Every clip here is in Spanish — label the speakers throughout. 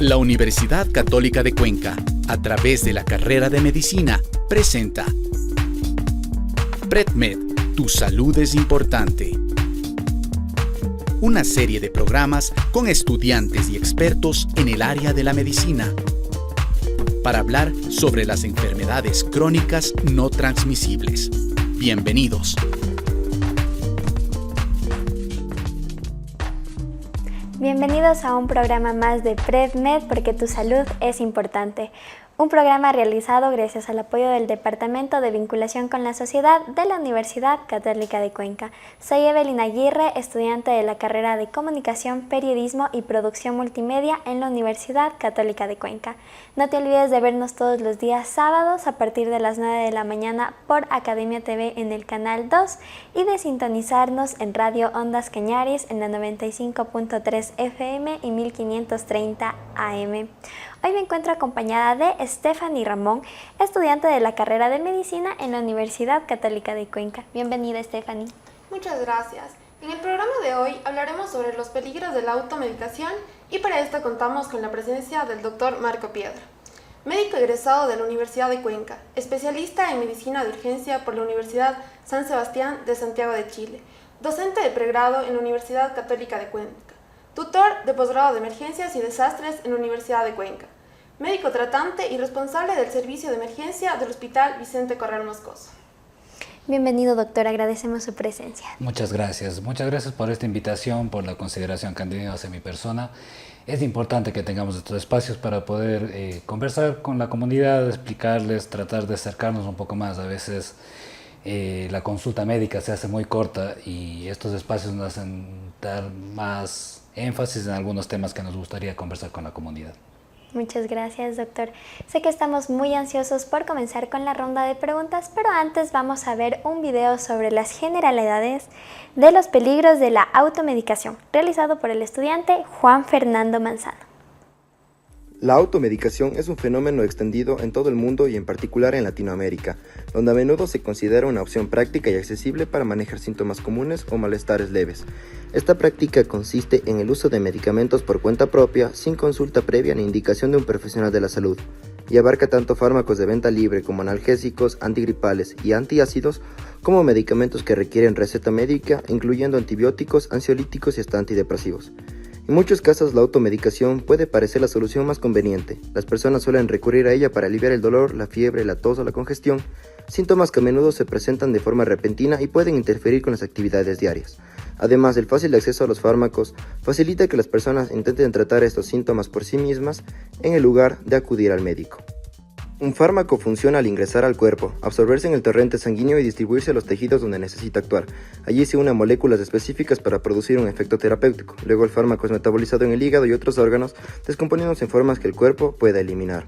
Speaker 1: La Universidad Católica de Cuenca, a través de la carrera de Medicina, presenta PredMed, tu salud es importante. Una serie de programas con estudiantes y expertos en el área de la medicina, para hablar sobre las enfermedades crónicas no transmisibles. Bienvenidos.
Speaker 2: Bienvenidos a un programa más de PredMed, porque tu salud es importante. Un programa realizado gracias al apoyo del Departamento de Vinculación con la Sociedad de la Universidad Católica de Cuenca. Soy Evelyn Aguirre, estudiante de la carrera de Comunicación, Periodismo y Producción Multimedia en la Universidad Católica de Cuenca. No te olvides de vernos todos los días sábados a partir de las 9 de la mañana por Academia TV en el canal 2 y de sintonizarnos en Radio Ondas Cañaris en la 95.3 FM y 1530 AM. Hoy me encuentro acompañada de Stephanie Ramón, estudiante de la carrera de Medicina en la Universidad Católica de Cuenca. Bienvenida, Stephanie.
Speaker 3: Muchas gracias. En el programa de hoy hablaremos sobre los peligros de la automedicación y para esto contamos con la presencia del Dr. Marco Piedra, médico egresado de la Universidad de Cuenca, especialista en medicina de urgencia por la Universidad San Sebastián de Santiago de Chile, docente de pregrado en la Universidad Católica de Cuenca, tutor de posgrado de emergencias y desastres en la Universidad de Cuenca, médico tratante y responsable del servicio de emergencia del Hospital Vicente Corral Moscoso.
Speaker 2: Bienvenido, doctor, agradecemos su presencia.
Speaker 4: Muchas gracias por esta invitación, por la consideración que han tenido hacia mi persona. Es importante que tengamos estos espacios para poder conversar con la comunidad, explicarles, tratar de acercarnos un poco más. A veces la consulta médica se hace muy corta y estos espacios nos hacen dar más énfasis en algunos temas que nos gustaría conversar con la comunidad.
Speaker 2: Muchas gracias, doctor. Sé que estamos muy ansiosos por comenzar con la ronda de preguntas, pero antes vamos a ver un video sobre las generalidades de los peligros de la automedicación, realizado por el estudiante Juan Fernando Manzano.
Speaker 5: La automedicación es un fenómeno extendido en todo el mundo y en particular en Latinoamérica, donde a menudo se considera una opción práctica y accesible para manejar síntomas comunes o malestares leves. Esta práctica consiste en el uso de medicamentos por cuenta propia, sin consulta previa ni indicación de un profesional de la salud, y abarca tanto fármacos de venta libre como analgésicos, antigripales y antiácidos, como medicamentos que requieren receta médica, incluyendo antibióticos, ansiolíticos y hasta antidepresivos. En muchos casos la automedicación puede parecer la solución más conveniente. Las personas suelen recurrir a ella para aliviar el dolor, la fiebre, la tos o la congestión, síntomas que a menudo se presentan de forma repentina y pueden interferir con las actividades diarias. Además, el fácil acceso a los fármacos facilita que las personas intenten tratar estos síntomas por sí mismas en el lugar de acudir al médico. Un fármaco funciona al ingresar al cuerpo, absorberse en el torrente sanguíneo y distribuirse a los tejidos donde necesita actuar. Allí se unen moléculas específicas para producir un efecto terapéutico. Luego el fármaco es metabolizado en el hígado y otros órganos, descomponiéndose en formas que el cuerpo pueda eliminar.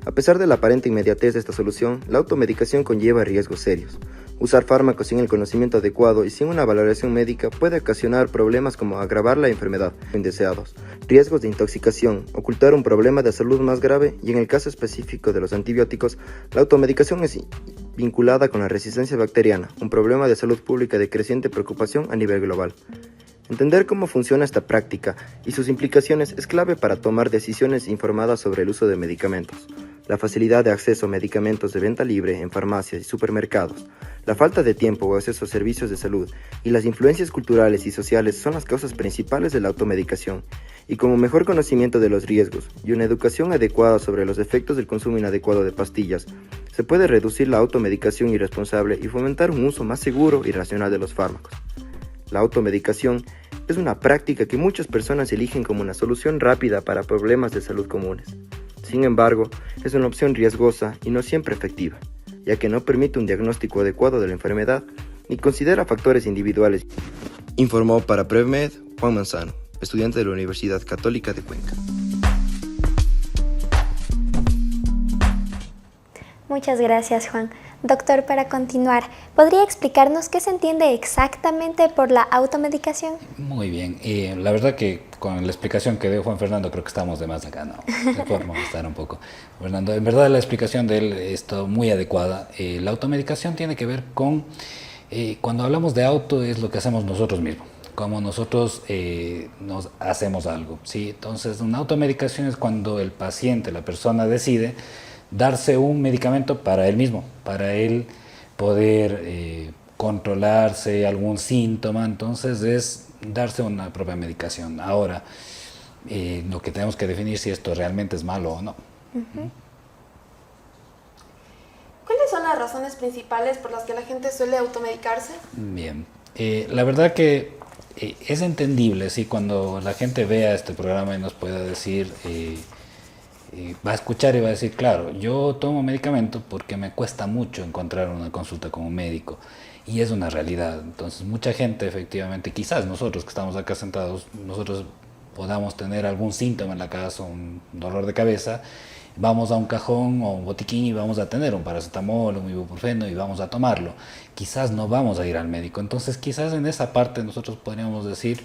Speaker 5: A pesar de la aparente inmediatez de esta solución, la automedicación conlleva riesgos serios. Usar fármacos sin el conocimiento adecuado y sin una valoración médica puede ocasionar problemas como agravar la enfermedad, indeseados, riesgos de intoxicación, ocultar un problema de salud más grave y en el caso específico de los antibióticos, la automedicación es vinculada con la resistencia bacteriana, un problema de salud pública de creciente preocupación a nivel global. Entender cómo funciona esta práctica y sus implicaciones es clave para tomar decisiones informadas sobre el uso de medicamentos. La facilidad de acceso a medicamentos de venta libre en farmacias y supermercados, la falta de tiempo o acceso a servicios de salud y las influencias culturales y sociales son las causas principales de la automedicación. Y con un mejor conocimiento de los riesgos y una educación adecuada sobre los efectos del consumo inadecuado de pastillas, se puede reducir la automedicación irresponsable y fomentar un uso más seguro y racional de los fármacos. La automedicación es una práctica que muchas personas eligen como una solución rápida para problemas de salud comunes. Sin embargo, es una opción riesgosa y no siempre efectiva, ya que no permite un diagnóstico adecuado de la enfermedad ni considera factores individuales. Informó para PredMed Juan Manzano, estudiante de la Universidad Católica de Cuenca.
Speaker 2: Muchas gracias, Juan. Doctor, para continuar, ¿podría explicarnos qué se entiende exactamente por la automedicación?
Speaker 4: Muy bien. La verdad que con la explicación que dio Juan Fernando creo que estamos de más acá, ¿no? Le podemos estar un poco. Fernando, en verdad la explicación de él está muy adecuada. La automedicación tiene que ver con, cuando hablamos de auto, es lo que hacemos nosotros mismos. cómo nosotros nos hacemos algo, ¿sí? Entonces, una automedicación es cuando el paciente, la persona decide darse un medicamento para él mismo, para él poder controlarse algún síntoma, entonces es darse una propia medicación. Ahora, lo que tenemos que definir si esto realmente es malo o no.
Speaker 3: ¿Cuáles son las razones principales por las que la gente suele automedicarse?
Speaker 4: Bien, la verdad que es entendible, ¿sí? Cuando la gente vea este programa y nos pueda decir, va a escuchar y va a decir, claro, yo tomo medicamento porque me cuesta mucho encontrar una consulta con un médico. Y es una realidad. Entonces, mucha gente, efectivamente, quizás nosotros que estamos acá sentados, nosotros podamos tener algún síntoma en la casa, un dolor de cabeza, vamos a un cajón o un botiquín y vamos a tener un paracetamol, un ibuprofeno y vamos a tomarlo. Quizás no vamos a ir al médico. Entonces, quizás en esa parte nosotros podríamos decir,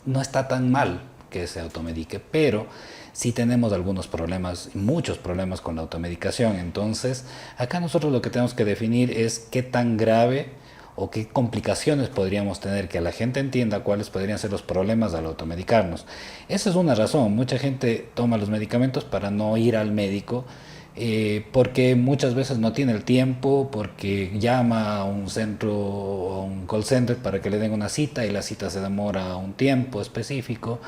Speaker 4: no está tan mal que se automedique, pero sí tenemos algunos problemas, muchos problemas con la automedicación. Entonces, acá nosotros lo que tenemos que definir es qué tan grave o qué complicaciones podríamos tener, que la gente entienda cuáles podrían ser los problemas al automedicarnos. Esa es una razón. Mucha gente toma los medicamentos para no ir al médico, porque muchas veces no tiene el tiempo, porque llama a un centro o a un call center para que le den una cita y la cita se demora un tiempo específico,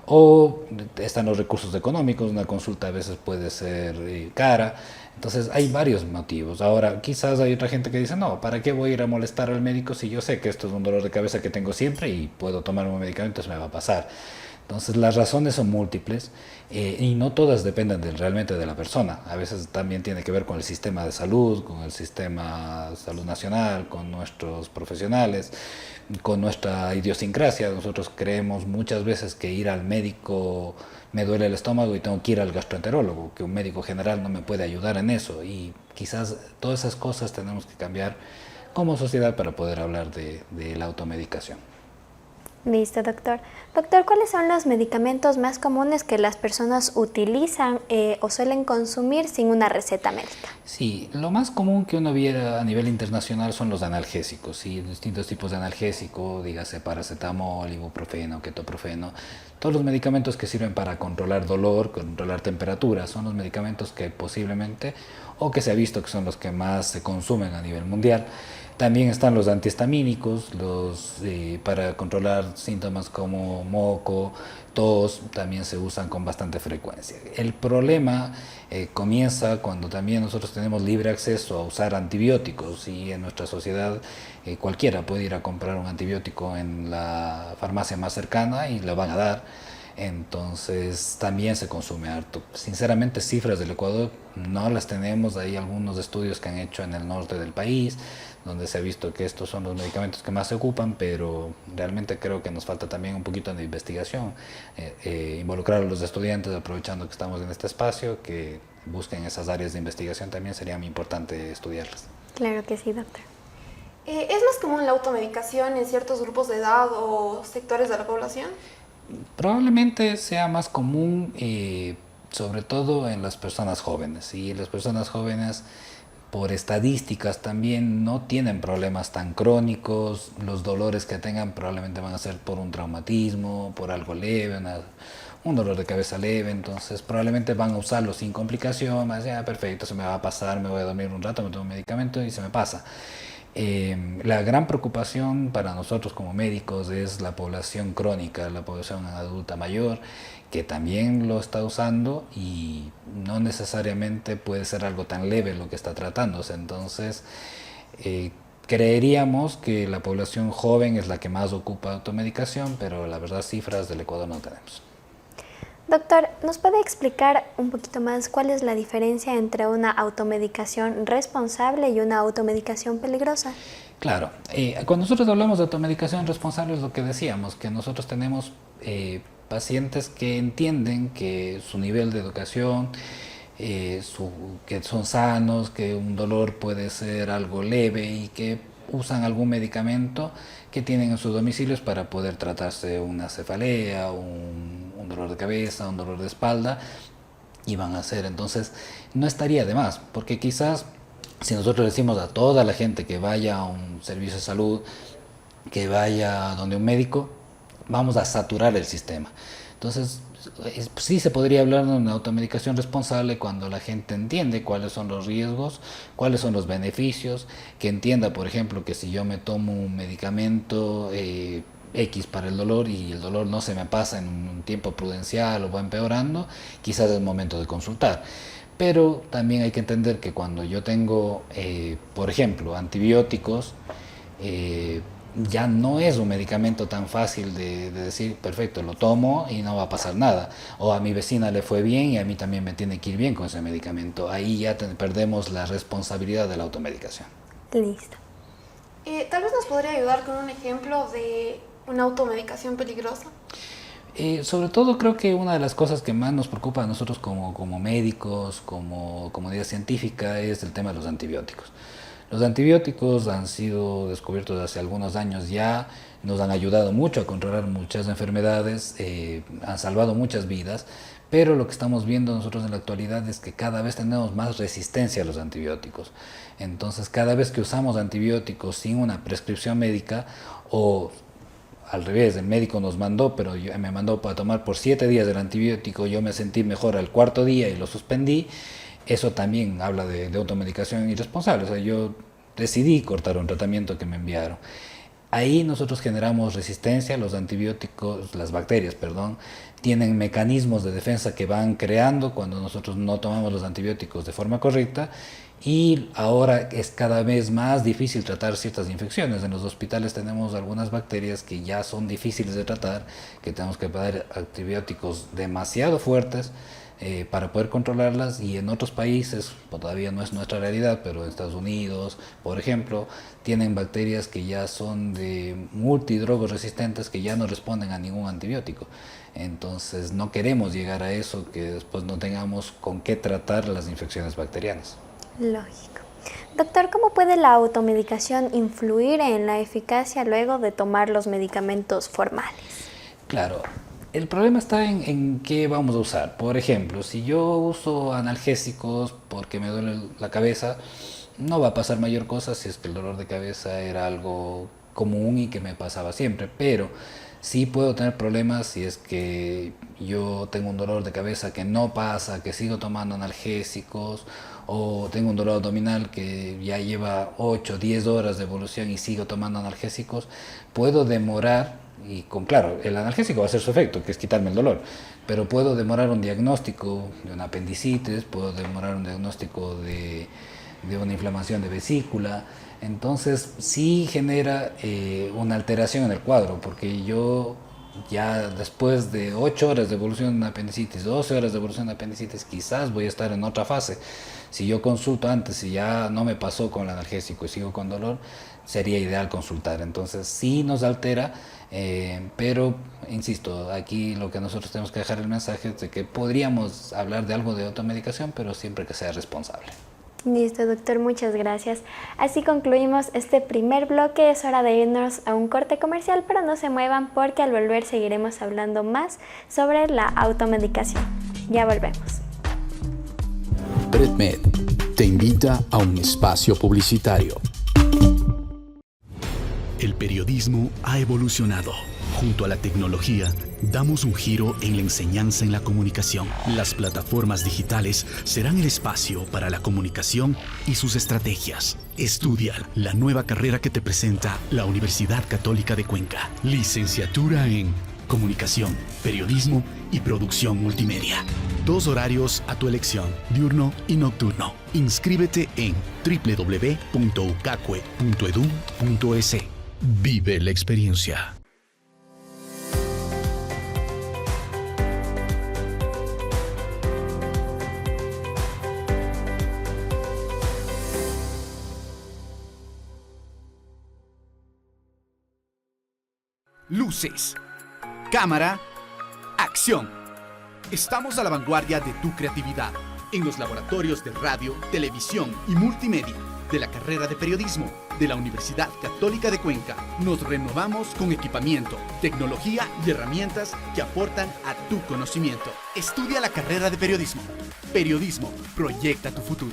Speaker 4: o están los recursos económicos, una consulta a veces puede ser cara. Entonces hay varios motivos. Ahora, quizás hay otra gente que dice, no, ¿para qué voy a ir a molestar al médico si yo sé que esto es un dolor de cabeza que tengo siempre y puedo tomar un medicamento, se me va a pasar? Entonces las razones son múltiples, y no todas dependen realmente de la persona. A veces también tiene que ver con el sistema de salud, con el sistema de salud nacional, con nuestros profesionales, con nuestra idiosincrasia. Nosotros creemos muchas veces que ir al médico, me duele el estómago y tengo que ir al gastroenterólogo, que un médico general no me puede ayudar en eso, y quizás todas esas cosas tenemos que cambiar como sociedad para poder hablar de la automedicación.
Speaker 2: Listo, doctor. Doctor, ¿cuáles son los medicamentos más comunes que las personas utilizan o suelen consumir sin una receta médica?
Speaker 4: Sí, lo más común que uno viera a nivel internacional son los analgésicos, ¿sí? Distintos tipos de analgésico, dígase paracetamol, ibuprofeno, ketoprofeno. Todos los medicamentos que sirven para controlar dolor, controlar temperatura, son los medicamentos que posiblemente, o que se ha visto que son los que más se consumen a nivel mundial. También están los antihistamínicos, los para controlar síntomas como moco, tos, también se usan con bastante frecuencia. El problema comienza cuando también nosotros tenemos libre acceso a usar antibióticos, y en nuestra sociedad cualquiera puede ir a comprar un antibiótico en la farmacia más cercana y lo van a dar. Entonces también se consume harto. Sinceramente, cifras del Ecuador no las tenemos. Hay algunos estudios que han hecho en el norte del país donde se ha visto que estos son los medicamentos que más se ocupan, pero realmente creo que nos falta también un poquito de investigación, involucrar a los estudiantes, aprovechando que estamos en este espacio, que busquen esas áreas de investigación. También sería muy importante estudiarlas.
Speaker 2: Claro que sí, doctor.
Speaker 3: ¿Es más común la automedicación en ciertos grupos de edad o sectores de la población?
Speaker 4: Probablemente sea más común, sobre todo en las personas jóvenes. Y las personas jóvenes, por estadísticas, también no tienen problemas tan crónicos. Los dolores que tengan probablemente van a ser por un traumatismo, por algo leve, un dolor de cabeza leve. Entonces probablemente van a usarlo sin complicación. Perfecto, se me va a pasar, me voy a dormir un rato, me tomo un medicamento y se me pasa. La gran preocupación para nosotros como médicos es la población crónica, la población adulta mayor, que también lo está usando y no necesariamente puede ser algo tan leve lo que está tratándose. Entonces, creeríamos que la población joven es la que más ocupa automedicación, pero la verdad cifras del Ecuador no tenemos.
Speaker 2: Doctor, ¿nos puede explicar un poquito más cuál es la diferencia entre una automedicación responsable y una automedicación peligrosa?
Speaker 4: Claro, cuando nosotros hablamos de automedicación responsable es lo que decíamos, que nosotros tenemos pacientes que entienden que su nivel de educación, que son sanos, que un dolor puede ser algo leve y que usan algún medicamento que tienen en sus domicilios para poder tratarse una cefalea, un dolor de cabeza, un dolor de espalda, y van a hacer. Entonces no estaría de más, porque quizás si nosotros decimos a toda la gente que vaya a un servicio de salud que vaya donde un médico, vamos a saturar el sistema. Entonces, sí se podría hablar de una automedicación responsable cuando la gente entiende cuáles son los riesgos, cuáles son los beneficios, que entienda, por ejemplo, que si yo me tomo un medicamento X para el dolor y el dolor no se me pasa en un tiempo prudencial o va empeorando, quizás es el momento de consultar. Pero también hay que entender que cuando yo tengo, por ejemplo, antibióticos, ya no es un medicamento tan fácil de decir, perfecto, lo tomo y no va a pasar nada. O a mi vecina le fue bien y a mí también me tiene que ir bien con ese medicamento. Ahí ya perdemos la responsabilidad de la automedicación.
Speaker 2: Listo.
Speaker 3: Tal vez nos podría ayudar con un ejemplo de una automedicación peligrosa.
Speaker 4: Sobre todo creo que una de las cosas que más nos preocupa a nosotros como médicos, como comunidad científica, es el tema de los antibióticos. Los antibióticos han sido descubiertos hace algunos años ya, nos han ayudado mucho a controlar muchas enfermedades, han salvado muchas vidas, pero lo que estamos viendo nosotros en la actualidad es que cada vez tenemos más resistencia a los antibióticos. Entonces, cada vez que usamos antibióticos sin una prescripción médica o al revés, el médico nos mandó, pero me mandó para tomar por 7 días el antibiótico, yo me sentí mejor al 4.º día y lo suspendí. Eso también habla de automedicación irresponsable. O sea, yo decidí cortar un tratamiento que me enviaron. Ahí nosotros generamos resistencia. Los antibióticos, las bacterias, perdón, tienen mecanismos de defensa que van creando cuando nosotros no tomamos los antibióticos de forma correcta. Y ahora es cada vez más difícil tratar ciertas infecciones. En los hospitales tenemos algunas bacterias que ya son difíciles de tratar, que tenemos que dar antibióticos demasiado fuertes para poder controlarlas, y en otros países, todavía no es nuestra realidad, pero en Estados Unidos, por ejemplo, tienen bacterias que ya son de multidrogos resistentes que ya no responden a ningún antibiótico. Entonces no queremos llegar a eso, que después no tengamos con qué tratar las infecciones bacterianas.
Speaker 2: Lógico. Doctor, ¿cómo puede la automedicación influir en la eficacia luego de tomar los medicamentos formales?
Speaker 4: Claro. El problema está en qué vamos a usar. Por ejemplo, si yo uso analgésicos porque me duele la cabeza, no va a pasar mayor cosa si es que el dolor de cabeza era algo común y que me pasaba siempre. Pero sí puedo tener problemas si es que yo tengo un dolor de cabeza que no pasa, que sigo tomando analgésicos, o tengo un dolor abdominal que ya lleva 8 o 10 horas de evolución y sigo tomando analgésicos. Puedo demorar. Y claro, el analgésico va a hacer su efecto, que es quitarme el dolor, pero puedo demorar un diagnóstico de una apendicitis, puedo demorar un diagnóstico de una inflamación de vesícula. Entonces sí genera una alteración en el cuadro, porque yo ya después de 8 horas de evolución de una apendicitis, 12 horas de evolución de apendicitis, quizás voy a estar en otra fase. Si yo consulto antes y ya no me pasó con el analgésico y sigo con dolor, sería ideal consultar. Entonces sí nos altera, pero insisto, aquí lo que nosotros tenemos que dejar el mensaje es de que podríamos hablar de algo de automedicación, pero siempre que sea responsable.
Speaker 2: Listo, doctor, muchas gracias. Así concluimos este primer bloque. Es hora de irnos a un corte comercial, pero no se muevan porque al volver seguiremos hablando más sobre la automedicación. Ya volvemos.
Speaker 1: PredMed te invita a un espacio publicitario. El periodismo ha evolucionado. Junto a la tecnología, damos un giro en la enseñanza en la comunicación. Las plataformas digitales serán el espacio para la comunicación y sus estrategias. Estudia la nueva carrera que te presenta la Universidad Católica de Cuenca. Licenciatura en Comunicación, Periodismo y Producción Multimedia. 2 horarios a tu elección, diurno y nocturno. Inscríbete en www.ucacue.edu.es. Vive la experiencia. Luces, cámara, acción. Estamos a la vanguardia de tu creatividad en los laboratorios de radio, televisión y multimedia de la carrera de periodismo de la Universidad Católica de Cuenca. Nos renovamos con equipamiento, tecnología y herramientas que aportan a tu conocimiento. Estudia la carrera de periodismo. Periodismo, proyecta tu futuro.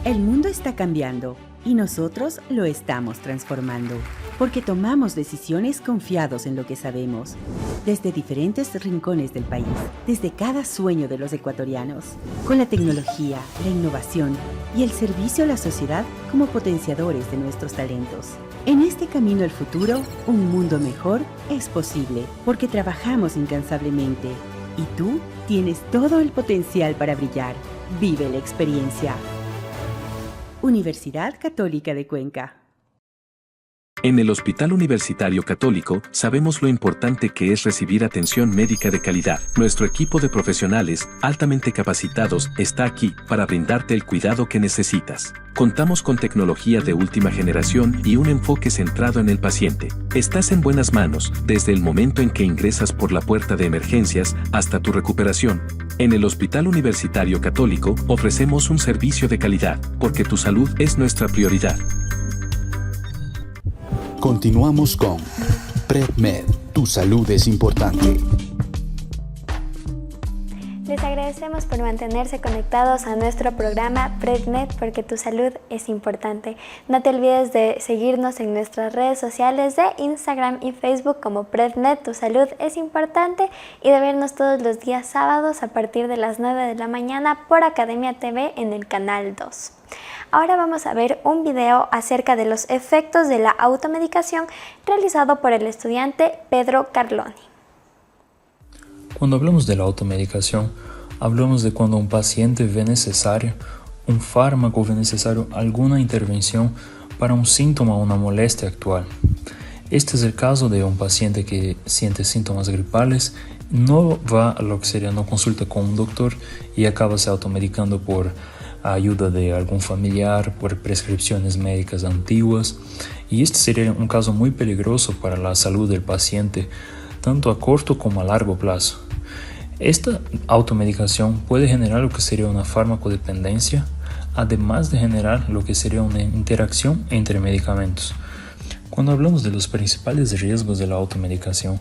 Speaker 6: El mundo está cambiando Y nosotros lo estamos transformando, porque tomamos decisiones confiados en lo que sabemos, desde diferentes rincones del país, desde cada sueño de los ecuatorianos, con la tecnología, la innovación y el servicio a la sociedad como potenciadores de nuestros talentos. En este camino al futuro, un mundo mejor es posible, porque trabajamos incansablemente, y tú tienes todo el potencial para brillar. Vive la experiencia. Universidad Católica de Cuenca.
Speaker 7: En el Hospital Universitario Católico sabemos lo importante que es recibir atención médica de calidad. Nuestro equipo de profesionales, altamente capacitados, está aquí para brindarte el cuidado que necesitas. Contamos con tecnología de última generación y un enfoque centrado en el paciente. Estás en buenas manos, desde el momento en que ingresas por la puerta de emergencias hasta tu recuperación. En el Hospital Universitario Católico ofrecemos un servicio de calidad, porque tu salud es nuestra prioridad.
Speaker 1: Continuamos con PredMed, tu salud es importante.
Speaker 2: Les agradecemos por mantenerse conectados a nuestro programa PredMed porque tu salud es importante. No te olvides de seguirnos en nuestras redes sociales de Instagram y Facebook como PredMed, tu salud es importante, y de vernos todos los días sábados a partir de las 9 de la mañana por Academia TV en el canal 2. Ahora vamos a ver un video acerca de los efectos de la automedicación realizado por el estudiante Pedro Carloni.
Speaker 8: Cuando hablamos de la automedicación, hablamos de cuando un paciente ve necesario un fármaco o ve necesario alguna intervención para un síntoma o una molestia actual. Este es el caso de un paciente que siente síntomas gripales, no va a lo que sería, no consulta con un doctor y acaba se automedicando por ayuda de algún familiar, por prescripciones médicas antiguas, y este sería un caso muy peligroso para la salud del paciente, tanto a corto como a largo plazo. Esta automedicación puede generar lo que sería una farmacodependencia, además de generar lo que sería una interacción entre medicamentos. Cuando hablamos de los principales riesgos de la automedicación,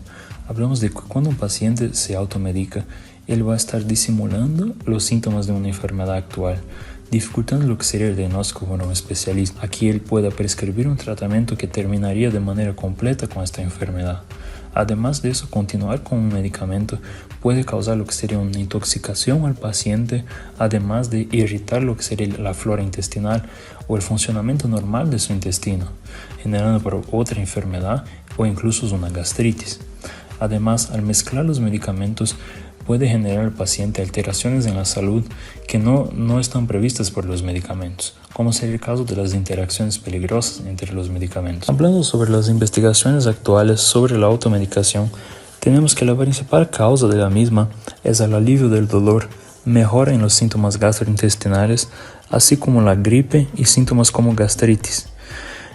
Speaker 8: hablamos de que cuando un paciente se automedica, él va a estar disimulando los síntomas de una enfermedad actual, dificultando lo que sería el diagnóstico con un especialista. Aquí él pueda prescribir un tratamiento que terminaría de manera completa con esta enfermedad. Además de eso, continuar con un medicamento puede causar lo que sería una intoxicación al paciente, además de irritar lo que sería la flora intestinal o el funcionamiento normal de su intestino, generando por otra enfermedad o incluso una gastritis. Además, al mezclar los medicamentos, puede generar al paciente alteraciones en la salud que no están previstas por los medicamentos, como sería el caso de las interacciones peligrosas entre los medicamentos. Hablando sobre las investigaciones actuales sobre la automedicación, tenemos que la principal causa de la misma es el alivio del dolor, mejora en los síntomas gastrointestinales, así como la gripe y síntomas como gastritis.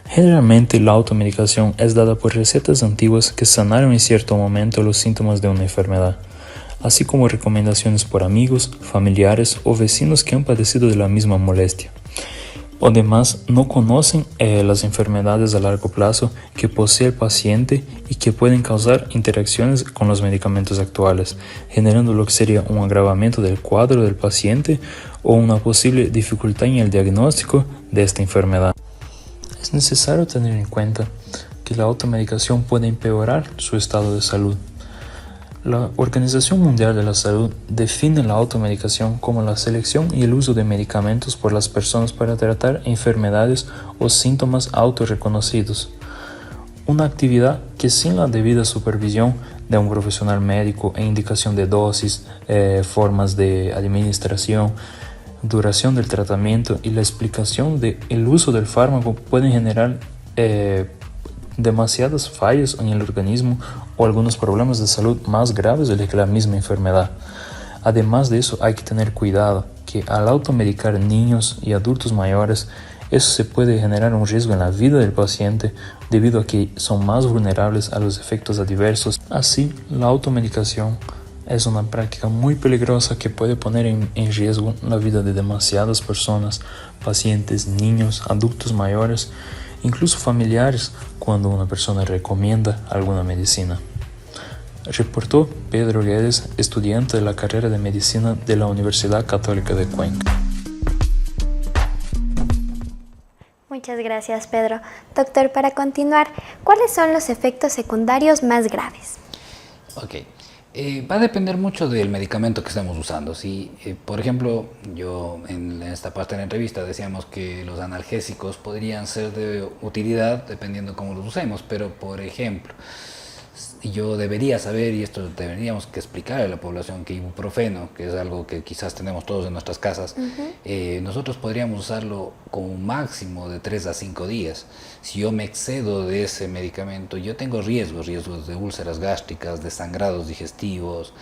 Speaker 8: Generalmente la automedicación es dada por recetas antiguas que sanaron en cierto momento los síntomas de una enfermedad, así como recomendaciones por amigos, familiares o vecinos que han padecido de la misma molestia. Además, no conocen las enfermedades a largo plazo que posee el paciente y que pueden causar interacciones con los medicamentos actuales, generando lo que sería un agravamiento del cuadro del paciente o una posible dificultad en el diagnóstico de esta enfermedad. Es necesario tener en cuenta que la automedicación puede empeorar su estado de salud. La Organización Mundial de la Salud define la automedicación como la selección y el uso de medicamentos por las personas para tratar enfermedades o síntomas autorreconocidos. Una actividad que sin la debida supervisión de un profesional médico e indicación de dosis, formas de administración, duración del tratamiento y la explicación del uso del fármaco pueden generar demasiadas fallas en el organismo o algunos problemas de salud más graves de la misma enfermedad. Además de eso, hay que tener cuidado que al automedicar niños y adultos mayores, eso se puede generar un riesgo en la vida del paciente debido a que son más vulnerables a los efectos adversos. Así, la automedicación es una práctica muy peligrosa que puede poner en riesgo la vida de demasiadas personas, pacientes, niños, adultos mayores, incluso familiares, cuando una persona recomienda alguna medicina. Reportó Pedro Guedes, estudiante de la carrera de Medicina de la Universidad Católica de Cuenca.
Speaker 2: Muchas gracias, Pedro. Doctor, para continuar, ¿cuáles son los efectos secundarios más graves?
Speaker 4: Ok. Va a depender mucho del medicamento que estemos usando. Si, por ejemplo, yo en esta parte de la entrevista decíamos que los analgésicos podrían ser de utilidad dependiendo cómo los usemos, pero por ejemplo, yo debería saber, y esto deberíamos que explicar a la población, que ibuprofeno, que es algo que quizás tenemos todos en nuestras casas, nosotros podríamos usarlo con un máximo de 3 a 5 días. Si yo me excedo de ese medicamento, yo tengo riesgos de úlceras gástricas, de sangrados digestivos,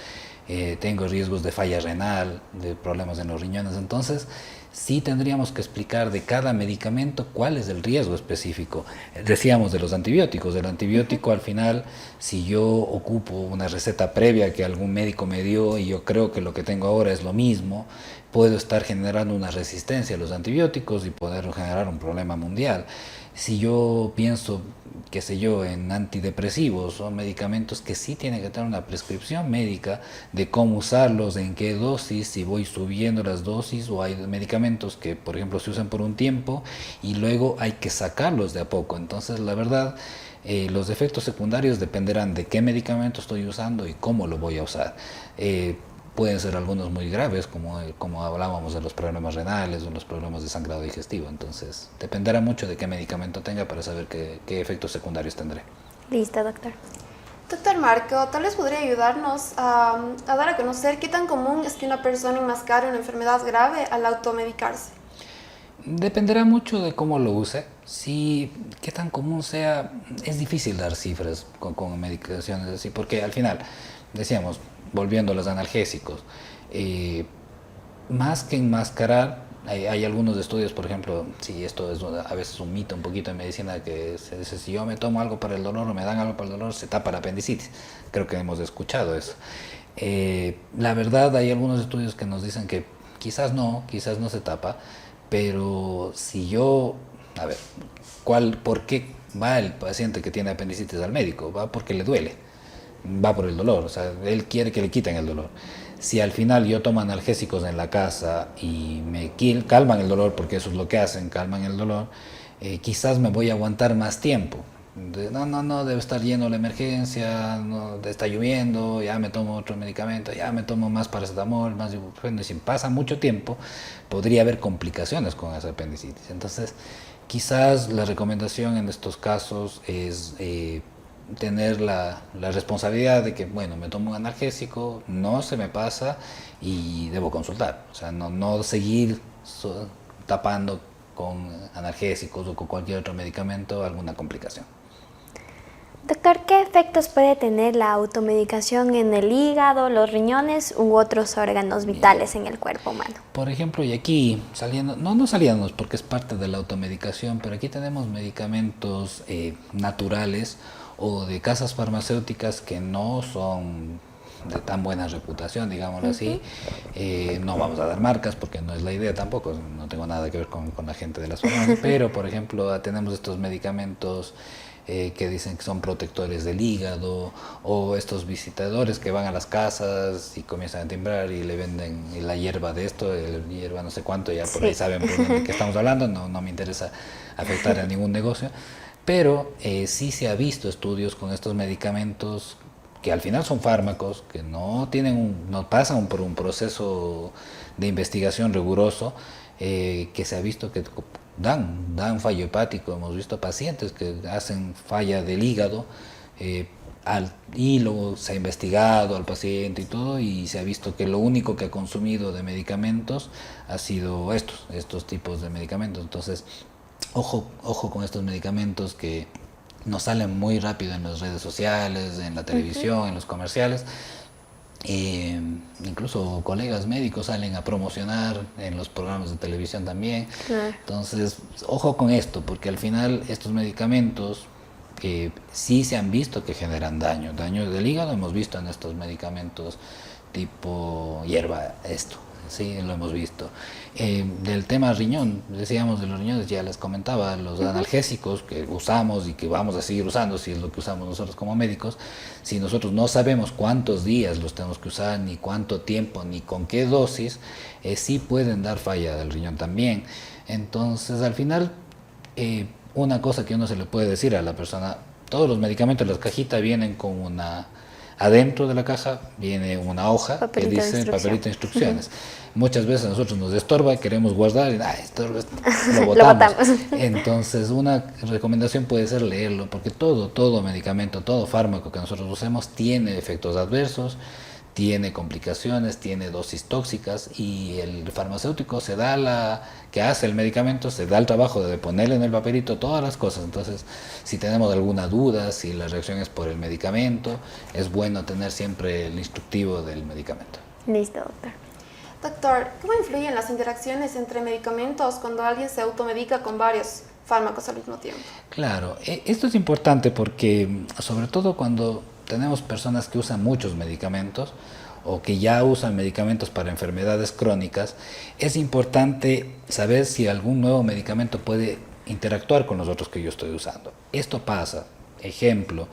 Speaker 4: tengo riesgos de falla renal, de problemas en los riñones. Entonces, sí tendríamos que explicar de cada medicamento cuál es el riesgo específico. Decíamos de los antibióticos. El antibiótico, al final, si yo ocupo una receta previa que algún médico me dio y yo creo que lo que tengo ahora es lo mismo, puedo estar generando una resistencia a los antibióticos y poder generar un problema mundial. Si yo pienso, qué sé yo, en antidepresivos, son medicamentos que sí tienen que tener una prescripción médica de cómo usarlos, en qué dosis, si voy subiendo las dosis, o hay medicamentos que, por ejemplo, se usan por un tiempo y luego hay que sacarlos de a poco. Entonces, la verdad, los efectos secundarios dependerán de qué medicamento estoy usando y cómo lo voy a usar. Pueden ser algunos muy graves, como hablábamos de los problemas renales o los problemas de sangrado digestivo. Entonces, dependerá mucho de qué medicamento tenga para saber qué efectos secundarios tendré.
Speaker 2: Listo, doctor.
Speaker 3: Doctor Marco, tal vez podría ayudarnos a dar a conocer qué tan común es que una persona enmascare una enfermedad grave al automedicarse.
Speaker 4: Dependerá mucho de cómo lo use. Si, qué tan común sea, es difícil dar cifras con medicaciones así, porque al final, decíamos, volviendo a los analgésicos, más que enmascarar, hay algunos estudios, por ejemplo, si esto es a veces un mito un poquito en medicina, que se dice, si yo me tomo algo para el dolor o me dan algo para el dolor, se tapa la apendicitis. Creo que hemos escuchado eso. La verdad, hay algunos estudios que nos dicen que quizás no se tapa, pero si yo, a ver, ¿por qué va el paciente que tiene apendicitis al médico? Va porque le duele, va por el dolor, o sea, él quiere que le quiten el dolor. Si al final yo tomo analgésicos en la casa y me calman el dolor, porque eso es lo que hacen, calman el dolor, quizás me voy a aguantar más tiempo. No, debe estar lleno la emergencia, no, está lloviendo, ya me tomo otro medicamento, ya me tomo más paracetamol, más ibuprofeno, y si pasa mucho tiempo, podría haber complicaciones con esa apendicitis. Entonces, quizás la recomendación en estos casos es tener la responsabilidad de que, bueno, me tomo un analgésico, no se me pasa y debo consultar. O sea, no seguir tapando con analgésicos o con cualquier otro medicamento alguna complicación.
Speaker 2: Doctor, ¿qué efectos puede tener la automedicación en el hígado, los riñones u otros órganos vitales en el cuerpo humano?
Speaker 4: Por ejemplo, y aquí saliendo, no saliendo porque es parte de la automedicación, pero aquí tenemos medicamentos naturales o de casas farmacéuticas que no son de tan buena reputación, digámoslo así. No vamos a dar marcas porque no es la idea tampoco, no tengo nada que ver con la gente de las farmacias, pero por ejemplo tenemos estos medicamentos que dicen que son protectores del hígado, o estos visitadores que van a las casas y comienzan a timbrar y le venden la hierba de esto, hierba no sé cuánto, ya por ahí saben de qué estamos hablando, no me interesa afectar a ningún negocio. Pero sí se ha visto estudios con estos medicamentos que al final son fármacos, que no pasan por un proceso de investigación riguroso, que se ha visto que dan fallo hepático. Hemos visto pacientes que hacen falla del hígado y luego se ha investigado al paciente y todo, y se ha visto que lo único que ha consumido de medicamentos ha sido estos tipos de medicamentos. Entonces, ojo con estos medicamentos que nos salen muy rápido en las redes sociales, en la televisión, en los comerciales. Incluso colegas médicos salen a promocionar en los programas de televisión también. Entonces, ojo con esto, porque al final estos medicamentos sí se han visto que generan daño del hígado. Hemos visto en estos medicamentos tipo hierba sí, lo hemos visto. Del tema riñón, decíamos de los riñones, ya les comentaba, los analgésicos que usamos y que vamos a seguir usando, si es lo que usamos nosotros como médicos, si nosotros no sabemos cuántos días los tenemos que usar, ni cuánto tiempo, ni con qué dosis, sí pueden dar falla del riñón también. Entonces, al final, Una cosa que uno se le puede decir a la persona, todos los medicamentos, las cajitas vienen con una... Adentro de la caja viene una hoja
Speaker 2: Papelito
Speaker 4: que
Speaker 2: de
Speaker 4: dice
Speaker 2: instrucción.
Speaker 4: papelito de instrucciones. Muchas veces a nosotros nos estorba, queremos guardar y esto lo
Speaker 2: Lo
Speaker 4: botamos.
Speaker 2: botamos.
Speaker 4: Entonces una recomendación puede ser leerlo, porque todo medicamento, todo fármaco que nosotros usemos tiene efectos adversos, tiene complicaciones, tiene dosis tóxicas, y el farmacéutico que hace el medicamento, se da el trabajo de ponerle en el papelito todas las cosas. Entonces, si tenemos alguna duda, si la reacción es por el medicamento, es bueno tener siempre el instructivo del medicamento.
Speaker 2: Listo, doctor.
Speaker 3: Doctor, ¿cómo influyen las interacciones entre medicamentos cuando alguien se automedica con varios fármacos al mismo tiempo?
Speaker 4: Claro, esto es importante porque, sobre todo cuando tenemos personas que usan muchos medicamentos o que ya usan medicamentos para enfermedades crónicas, es importante saber si algún nuevo medicamento puede interactuar con los otros que yo estoy usando. Esto pasa, ejemplo,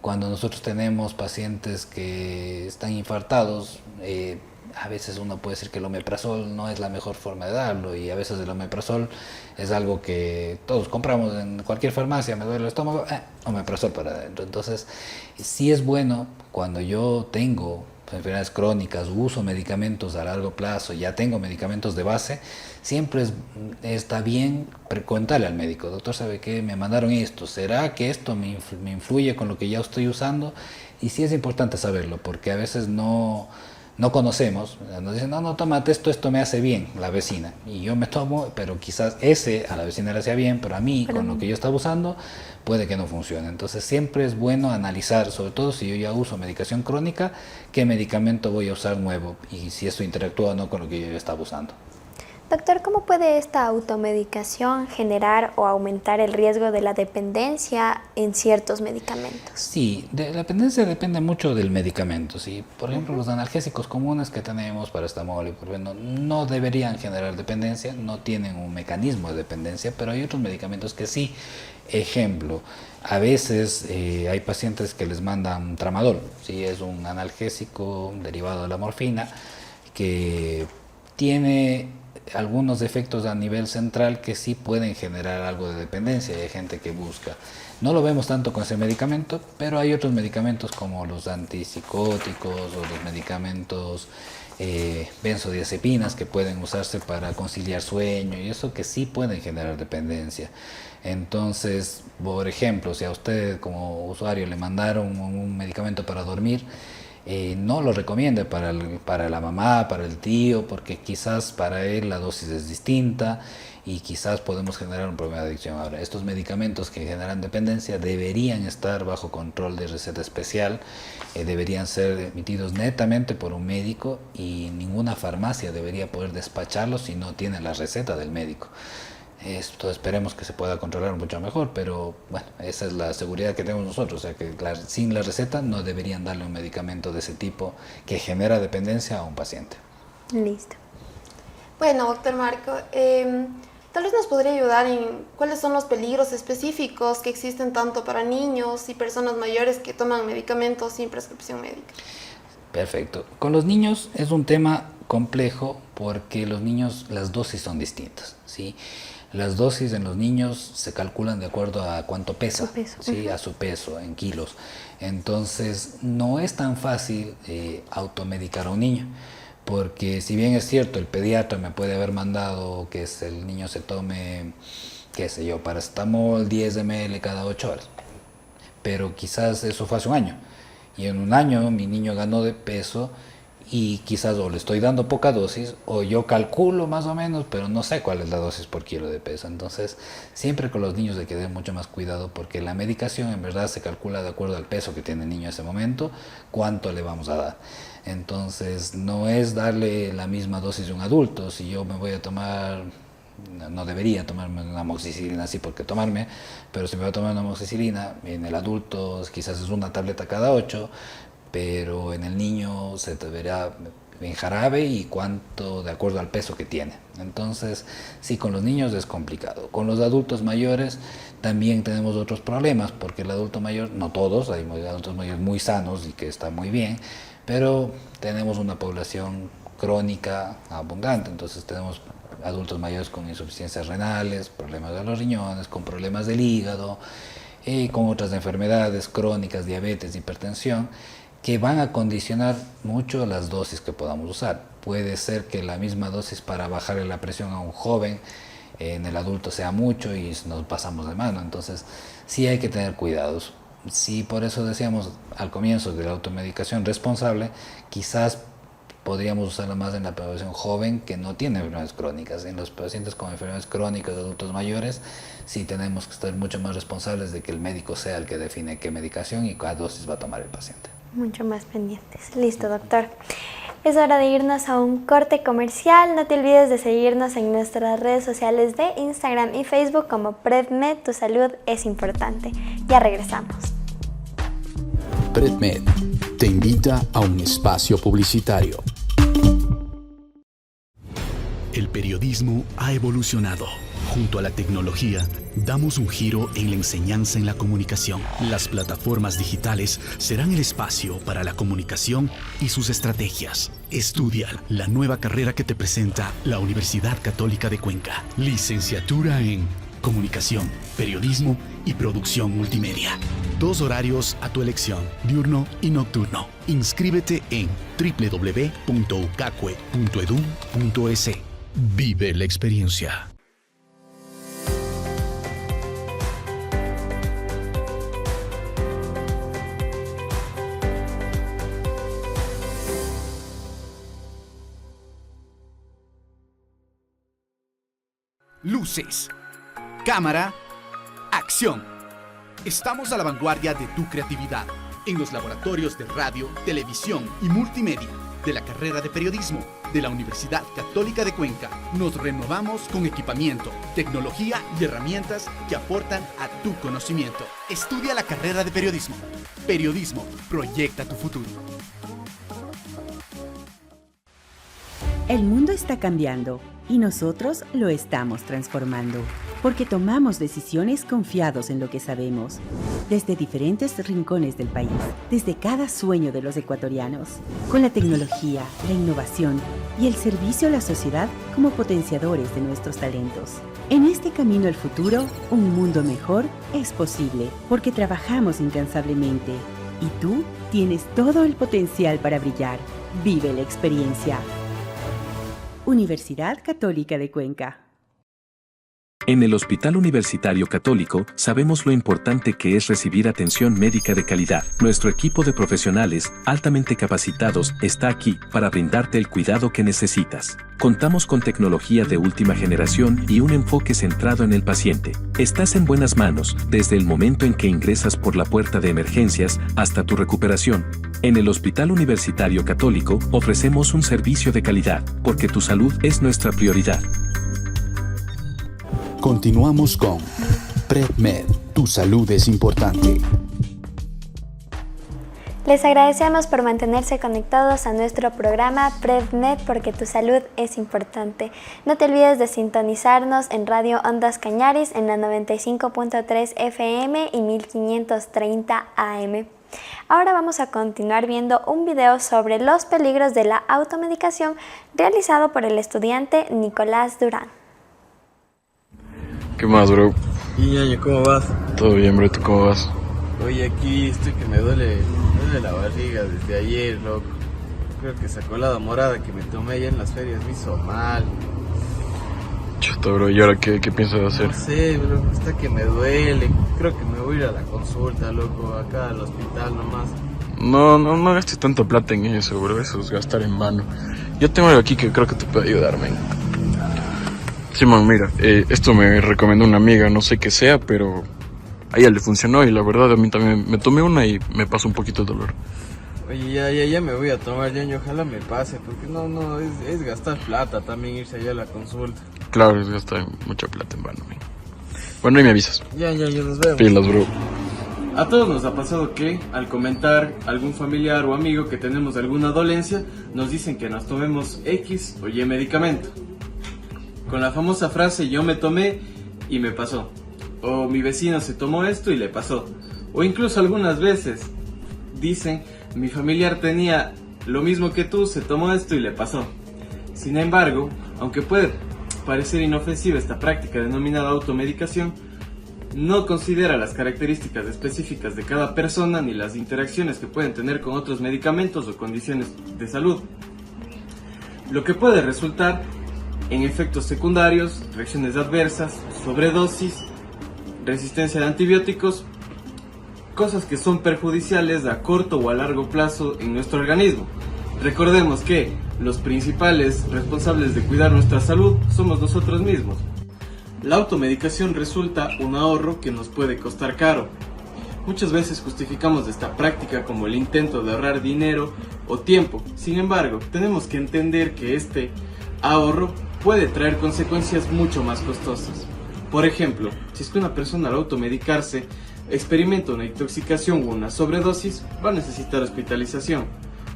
Speaker 4: cuando nosotros tenemos pacientes que están infartados, a veces uno puede decir que el omeprazol no es la mejor forma de darlo, y a veces el omeprazol es algo que todos compramos en cualquier farmacia. Me duele el estómago, omeprazol para adentro. Entonces, sí es bueno cuando yo tengo enfermedades crónicas, uso medicamentos a largo plazo, ya tengo medicamentos de base, siempre está bien preguntarle al médico: doctor, ¿sabe qué? Me mandaron esto, ¿será que esto me influye con lo que ya estoy usando? Y sí es importante saberlo, porque a veces no conocemos, nos dicen, no, tómate esto me hace bien, la vecina, y yo me tomo, pero quizás ese a la vecina le hacía bien, pero a mí, con lo que yo estaba usando, puede que no funcione. Entonces siempre es bueno analizar, sobre todo si yo ya uso medicación crónica, qué medicamento voy a usar nuevo, y si esto interactúa o no con lo que yo ya estaba usando.
Speaker 2: Doctor, ¿cómo puede esta automedicación generar o aumentar el riesgo de la dependencia en ciertos medicamentos?
Speaker 4: Sí, la dependencia depende mucho del medicamento. ¿Sí? Por ejemplo, los analgésicos comunes que tenemos, paracetamol y ibuprofeno, no deberían generar dependencia, no tienen un mecanismo de dependencia, pero hay otros medicamentos que sí. Ejemplo, a veces hay pacientes que les mandan tramadol, ¿sí? Es un analgésico derivado de la morfina que tiene algunos efectos a nivel central que sí pueden generar algo de dependencia, y hay gente que busca. No lo vemos tanto con ese medicamento, pero hay otros medicamentos como los antipsicóticos o los medicamentos benzodiazepinas que pueden usarse para conciliar sueño, y eso que sí pueden generar dependencia. Entonces, por ejemplo, si a usted como usuario le mandaron un medicamento para dormir, no lo recomiende para la mamá, para el tío, porque quizás para él la dosis es distinta y quizás podemos generar un problema de adicción. Ahora, estos medicamentos que generan dependencia deberían estar bajo control de receta especial, deberían ser emitidos netamente por un médico, y ninguna farmacia debería poder despacharlos si no tiene la receta del médico. Esto esperemos que se pueda controlar mucho mejor, pero bueno, esa es la seguridad que tenemos nosotros, o sea que sin la receta no deberían darle un medicamento de ese tipo que genera dependencia a un paciente.
Speaker 2: Listo.
Speaker 3: Bueno, doctor Marco, tal vez nos podría ayudar en cuáles son los peligros específicos que existen tanto para niños y personas mayores que toman medicamentos sin prescripción médica.
Speaker 4: Perfecto. Con los niños es un tema complejo porque los niños, las dosis son distintas, ¿sí? Las dosis en los niños se calculan de acuerdo a cuánto pesa, ¿sí? A su peso en kilos. Entonces no es tan fácil automedicar a un niño, porque si bien es cierto, el pediatra me puede haber mandado que el niño se tome, qué sé yo, paracetamol 10 ml cada 8 horas, pero quizás eso fue hace un año, y en un año mi niño ganó de peso, y quizás o le estoy dando poca dosis, o yo calculo más o menos, pero no sé cuál es la dosis por kilo de peso. Entonces, siempre con los niños hay que tener mucho más cuidado, porque la medicación en verdad se calcula de acuerdo al peso que tiene el niño en ese momento, cuánto le vamos a dar. Entonces, no es darle la misma dosis de un adulto. Si yo me voy a tomar, no debería tomarme una amoxicilina así porque tomarme, pero si me voy a tomar una amoxicilina, en el adulto quizás es una tableta cada 8, pero en el niño se deberá en jarabe y cuánto de acuerdo al peso que tiene. Entonces, sí, con los niños es complicado. Con los adultos mayores también tenemos otros problemas, porque el adulto mayor, no todos, hay adultos mayores muy sanos y que están muy bien, pero tenemos una población crónica abundante. Entonces tenemos adultos mayores con insuficiencias renales, problemas de los riñones, con problemas del hígado, con otras enfermedades crónicas, diabetes, hipertensión, que van a condicionar mucho las dosis que podamos usar. Puede ser que la misma dosis para bajarle la presión a un joven, en el adulto sea mucho y nos pasamos de mano. Entonces sí hay que tener cuidados. Sí, por eso decíamos al comienzo de la automedicación responsable, quizás podríamos usarla más en la población joven que no tiene enfermedades crónicas. En los pacientes con enfermedades crónicas de adultos mayores, sí tenemos que estar mucho más responsables de que el médico sea el que define qué medicación y cuál dosis va a tomar el paciente.
Speaker 2: Mucho más pendientes. Listo, doctor. Es hora de irnos a un corte comercial. No te olvides de seguirnos en nuestras redes sociales de Instagram y Facebook como PredMed. Tu salud es importante. Ya regresamos.
Speaker 1: PredMed te invita a un espacio publicitario. El periodismo ha evolucionado. Junto a la tecnología, damos un giro en la enseñanza en la comunicación. Las plataformas digitales serán el espacio para la comunicación y sus estrategias. Estudia la nueva carrera que te presenta la Universidad Católica de Cuenca. Licenciatura en Comunicación, Periodismo y Producción Multimedia. 2 horarios a tu elección, diurno y nocturno. Inscríbete en www.ucacue.edu.es. Vive la experiencia. Luces, cámara, acción. Estamos a la vanguardia de tu creatividad en los laboratorios de radio, televisión y multimedia de la carrera de periodismo de la Universidad Católica de Cuenca. Nos renovamos con equipamiento, tecnología y herramientas que aportan a tu conocimiento. Estudia la carrera de periodismo. Periodismo, proyecta tu futuro.
Speaker 6: El mundo está cambiando y nosotros lo estamos transformando, porque tomamos decisiones confiados en lo que sabemos, desde diferentes rincones del país, desde cada sueño de los ecuatorianos, con la tecnología, la innovación y el servicio a la sociedad como potenciadores de nuestros talentos. En este camino al futuro, un mundo mejor es posible, porque trabajamos incansablemente y tú tienes todo el potencial para brillar. Vive la experiencia. Universidad Católica de Cuenca.
Speaker 7: En el Hospital Universitario Católico sabemos lo importante que es recibir atención médica de calidad. Nuestro equipo de profesionales altamente capacitados está aquí para brindarte el cuidado que necesitas. Contamos con tecnología de última generación y un enfoque centrado en el paciente. Estás en buenas manos desde el momento en que ingresas por la puerta de emergencias hasta tu recuperación. En el Hospital Universitario Católico ofrecemos un servicio de calidad porque tu salud es nuestra prioridad.
Speaker 1: Continuamos con PredMed. Tu salud es importante.
Speaker 2: Les agradecemos por mantenerse conectados a nuestro programa PredMed porque tu salud es importante. No te olvides de sintonizarnos en Radio Ondas Cañaris en la 95.3 FM y 1530 AM. Ahora vamos a continuar viendo un video sobre los peligros de la automedicación realizado por el estudiante Nicolás Durán.
Speaker 9: ¿Qué más, bro?
Speaker 10: Y ñaño, ¿cómo vas?
Speaker 9: Todo bien, bro, ¿tú cómo vas?
Speaker 10: Oye, aquí estoy que me duele la barriga desde ayer, loco. Creo que esa colada morada que me tomé allá en las ferias me hizo mal.
Speaker 9: Chuta, bro, ¿y ahora qué piensas hacer?
Speaker 10: No sé, bro, hasta que me duele. Creo que me voy a ir a la consulta, loco, acá al hospital nomás.
Speaker 9: No gastes tanta plata en eso, bro, eso es gastar en vano. Yo tengo algo aquí que creo que te puede ayudar, men. Simón, mira, esto me recomendó una amiga, no sé qué sea, pero a ella le funcionó y la verdad a mí también me tomé una y me pasó un poquito el dolor.
Speaker 10: Oye, ya me voy a tomar, ñaño, ojalá me pase, porque no, es gastar plata también irse allá a la consulta.
Speaker 9: Claro, es gastar mucha plata en vano, men. Bueno, ahí me avisas.
Speaker 10: Ya, nos vemos.
Speaker 9: Pilas, bro.
Speaker 10: A todos nos ha pasado que al comentar algún familiar o amigo que tenemos alguna dolencia, nos dicen que nos tomemos X o Y medicamento. Con la famosa frase yo me tomé y me pasó. O mi vecino se tomó esto y le pasó. O incluso algunas veces dicen mi familiar tenía lo mismo que tú, se tomó esto y le pasó. Sin embargo, aunque puede parecer inofensiva esta práctica denominada automedicación, no considera las características específicas de cada persona ni las interacciones que pueden tener con otros medicamentos o condiciones de salud, lo que puede resultar en efectos secundarios, reacciones adversas, sobredosis, resistencia de antibióticos, cosas que son perjudiciales a corto o a largo plazo en nuestro organismo. Recordemos que los principales responsables de cuidar nuestra salud somos nosotros mismos. La automedicación resulta un ahorro que nos puede costar caro. Muchas veces justificamos esta práctica como el intento de ahorrar dinero o tiempo. Sin embargo, tenemos que entender que este ahorro puede traer consecuencias mucho más costosas. Por ejemplo, si es que una persona al automedicarse experimenta una intoxicación o una sobredosis, va a necesitar hospitalización,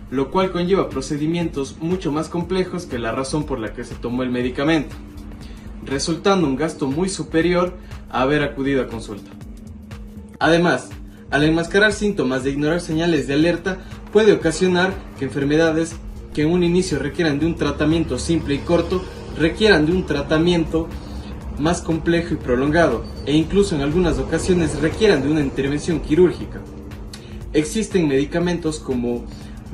Speaker 10: lo cual conlleva procedimientos mucho más complejos que la razón por la que se tomó el medicamento, resultando un gasto muy superior a haber acudido a consulta. Además, al enmascarar síntomas de ignorar señales de alerta, puede ocasionar que enfermedades que en un inicio requieran de un tratamiento simple y corto, requieran de un tratamiento más complejo y prolongado, e incluso en algunas ocasiones requieran de una intervención quirúrgica. Existen medicamentos como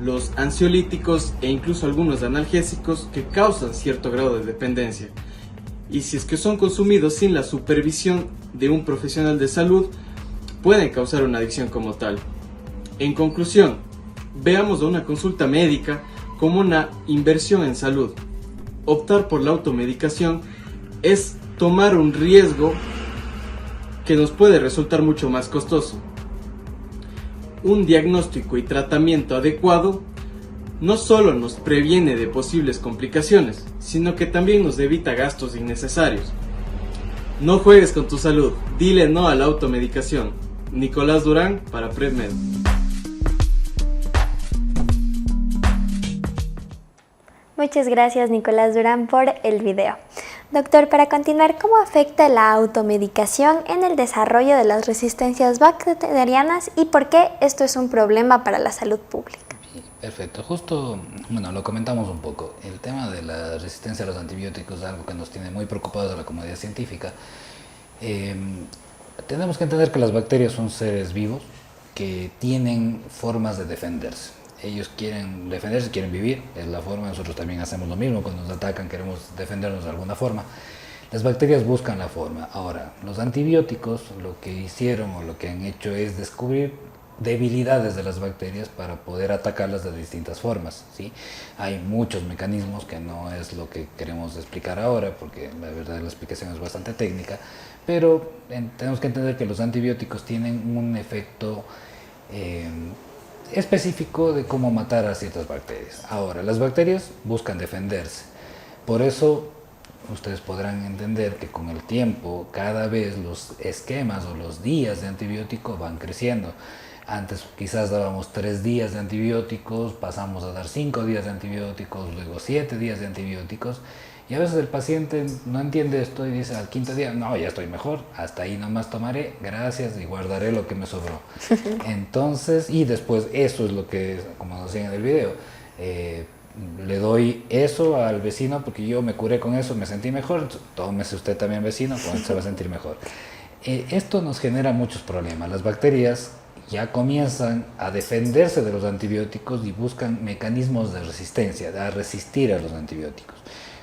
Speaker 10: los ansiolíticos e incluso algunos analgésicos que causan cierto grado de dependencia, y si es que son consumidos sin la supervisión de un profesional de salud, pueden causar una adicción como tal. En conclusión, veamos a una consulta médica como una inversión en salud. Optar por la automedicación es tomar un riesgo que nos puede resultar mucho más costoso. Un diagnóstico y tratamiento adecuado no solo nos previene de posibles complicaciones, sino que también nos evita gastos innecesarios. No juegues con tu salud, dile no a la automedicación. Nicolás Durán para PredMed.
Speaker 2: Muchas gracias, Nicolás Durán, por el video. Doctor, para continuar, ¿cómo afecta la automedicación en el desarrollo de las resistencias bacterianas y por qué esto es un problema para la salud pública?
Speaker 4: Perfecto, justo, bueno, lo comentamos un poco. El tema de la resistencia a los antibióticos es algo que nos tiene muy preocupados a la comunidad científica. Tenemos que entender que las bacterias son seres vivos que tienen formas de defenderse. Ellos quieren defenderse, quieren vivir, es la forma. Nosotros también hacemos lo mismo, cuando nos atacan queremos defendernos de alguna forma. Las bacterias buscan la forma. Ahora, los antibióticos lo que hicieron o lo que han hecho es descubrir debilidades de las bacterias para poder atacarlas de distintas formas, ¿sí? Hay muchos mecanismos que no es lo que queremos explicar ahora, porque la verdad la explicación es bastante técnica, pero tenemos que entender que los antibióticos tienen un efecto específico de cómo matar a ciertas bacterias. Ahora, las bacterias buscan defenderse, por eso ustedes podrán entender que con el tiempo cada vez los esquemas o los días de antibiótico van creciendo. Antes quizás dábamos 3 días de antibióticos, pasamos a dar 5 días de antibióticos, luego 7 días de antibióticos, y a veces el paciente no entiende esto y dice al 5.º día, no, ya estoy mejor, hasta ahí nomás tomaré, gracias, y guardaré lo que me sobró. Entonces, y después eso es lo que, como decían en el video, le doy eso al vecino porque yo me curé con eso, me sentí mejor, tómese usted también, vecino, con eso se va a sentir mejor. Esto nos genera muchos problemas. Las bacterias ya comienzan a defenderse de los antibióticos y buscan mecanismos de resistencia, de resistir a los antibióticos.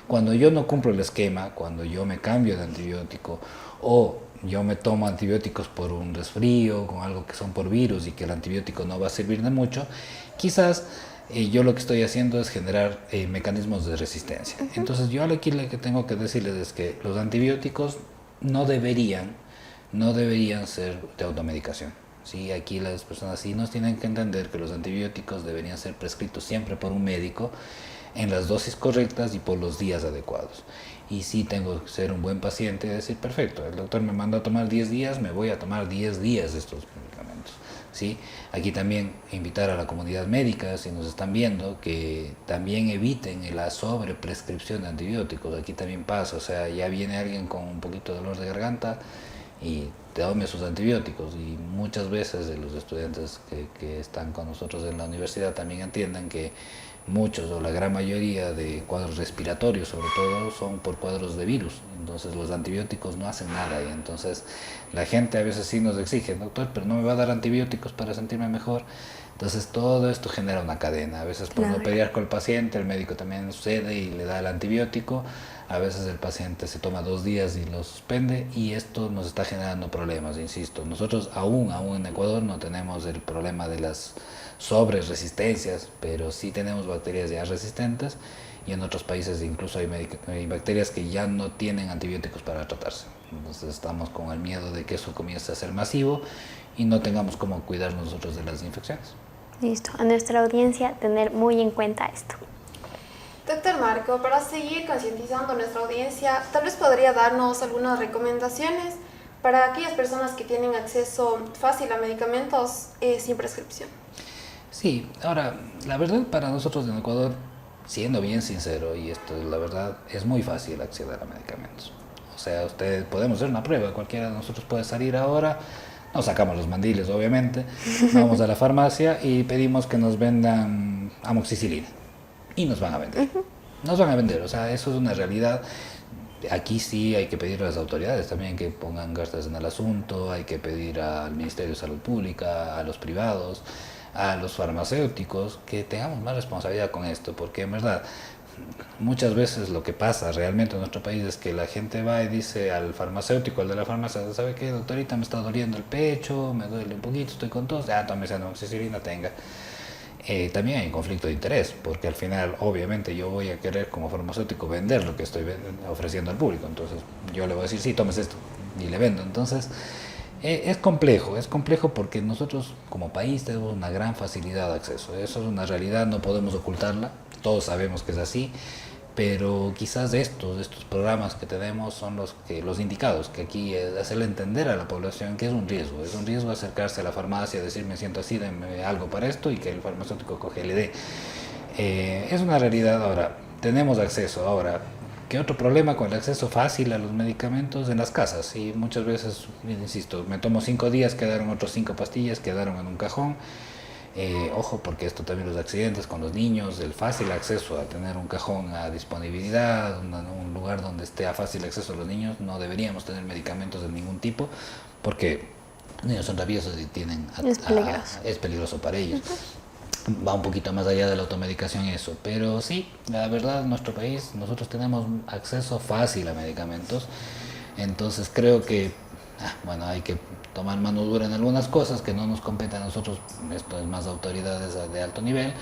Speaker 4: Cuando yo no cumplo el esquema, cuando yo me cambio de antibiótico o yo me tomo antibióticos por un resfrío, con algo que son por virus y que el antibiótico no va a servir de mucho, quizás yo lo que estoy haciendo es generar mecanismos de resistencia. Entonces yo aquí lo que tengo que decirles es que los antibióticos no deberían ser de automedicación. Sí, aquí las personas sí nos tienen que entender que los antibióticos deberían ser prescritos siempre por un médico en las dosis correctas y por los días adecuados. Y sí tengo que ser un buen paciente y decir, perfecto, el doctor me manda a tomar 10 días, me voy a tomar 10 días de estos medicamentos. ¿Sí? Aquí también invitar a la comunidad médica, si nos están viendo, que también eviten la sobreprescripción de antibióticos. Aquí también pasa, o sea, ya viene alguien con un poquito de dolor de garganta y tome sus antibióticos, y muchas veces los estudiantes que están con nosotros en la universidad también entienden que muchos o la gran mayoría de cuadros respiratorios, sobre todo, son por cuadros de virus. Entonces los antibióticos no hacen nada y entonces la gente a veces sí nos exige, doctor, pero no me va a dar antibióticos para sentirme mejor. Entonces todo esto genera una cadena. A veces por no pelear con el paciente, el médico también cede y le da el antibiótico. A veces el paciente se toma 2 días y lo suspende y esto nos está generando problemas, insisto. Nosotros aún en Ecuador no tenemos el problema de las sobreresistencias, pero sí tenemos bacterias ya resistentes y en otros países incluso hay bacterias que ya no tienen antibióticos para tratarse. Entonces estamos con el miedo de que eso comience a ser masivo y no tengamos cómo cuidarnos nosotros de las infecciones.
Speaker 2: Listo, a nuestra audiencia tener muy en cuenta esto.
Speaker 3: Doctor Marco, para seguir concientizando a nuestra audiencia, tal vez podría darnos algunas recomendaciones para aquellas personas que tienen acceso fácil a medicamentos sin prescripción.
Speaker 4: Sí, ahora, la verdad para nosotros en Ecuador, siendo bien sincero, y esto es la verdad, es muy fácil acceder a medicamentos. O sea, podemos hacer una prueba, cualquiera de nosotros puede salir ahora, nos sacamos los mandiles obviamente, vamos a la farmacia y pedimos que nos vendan amoxicilina. Y nos van a vender. Nos van a vender, o sea, eso es una realidad. Aquí sí hay que pedir a las autoridades también que pongan cartas en el asunto, hay que pedir al Ministerio de Salud Pública, a los privados, a los farmacéuticos, que tengamos más responsabilidad con esto, porque en verdad muchas veces lo que pasa realmente en nuestro país es que la gente va y dice al farmacéutico, al de la farmacia, ¿sabe qué, doctorita? Me está doliendo el pecho, me duele un poquito, estoy con tos, tómese amoxicilina, tenga. También hay un conflicto de interés, porque al final obviamente yo voy a querer como farmacéutico vender lo que estoy ofreciendo al público, entonces yo le voy a decir, sí, tomes esto, y le vendo. Entonces es complejo porque nosotros como país tenemos una gran facilidad de acceso, eso es una realidad, no podemos ocultarla, todos sabemos que es así, pero quizás estos programas que tenemos son los indicados, que aquí es hacerle entender a la población que es un riesgo acercarse a la farmacia, decir me siento así, denme algo para esto y que el farmacéutico coge y le dé. Es una realidad. Ahora, tenemos acceso. Ahora, ¿qué otro problema con el acceso fácil a los medicamentos en las casas? Y muchas veces, insisto, me tomo 5 días, quedaron otros 5 pastillas, quedaron en un cajón. Ojo, porque esto también, los accidentes con los niños, el fácil acceso a tener un cajón a disponibilidad, un lugar donde esté a fácil acceso a los niños, no deberíamos tener medicamentos de ningún tipo, porque los niños son rabiosos y es peligroso para ellos. Va un poquito más allá de la automedicación eso, pero sí, la verdad en nuestro país nosotros tenemos acceso fácil a medicamentos, entonces creo que hay que tomar mano dura en algunas cosas que no nos competen a nosotros, esto es más autoridades de alto nivel,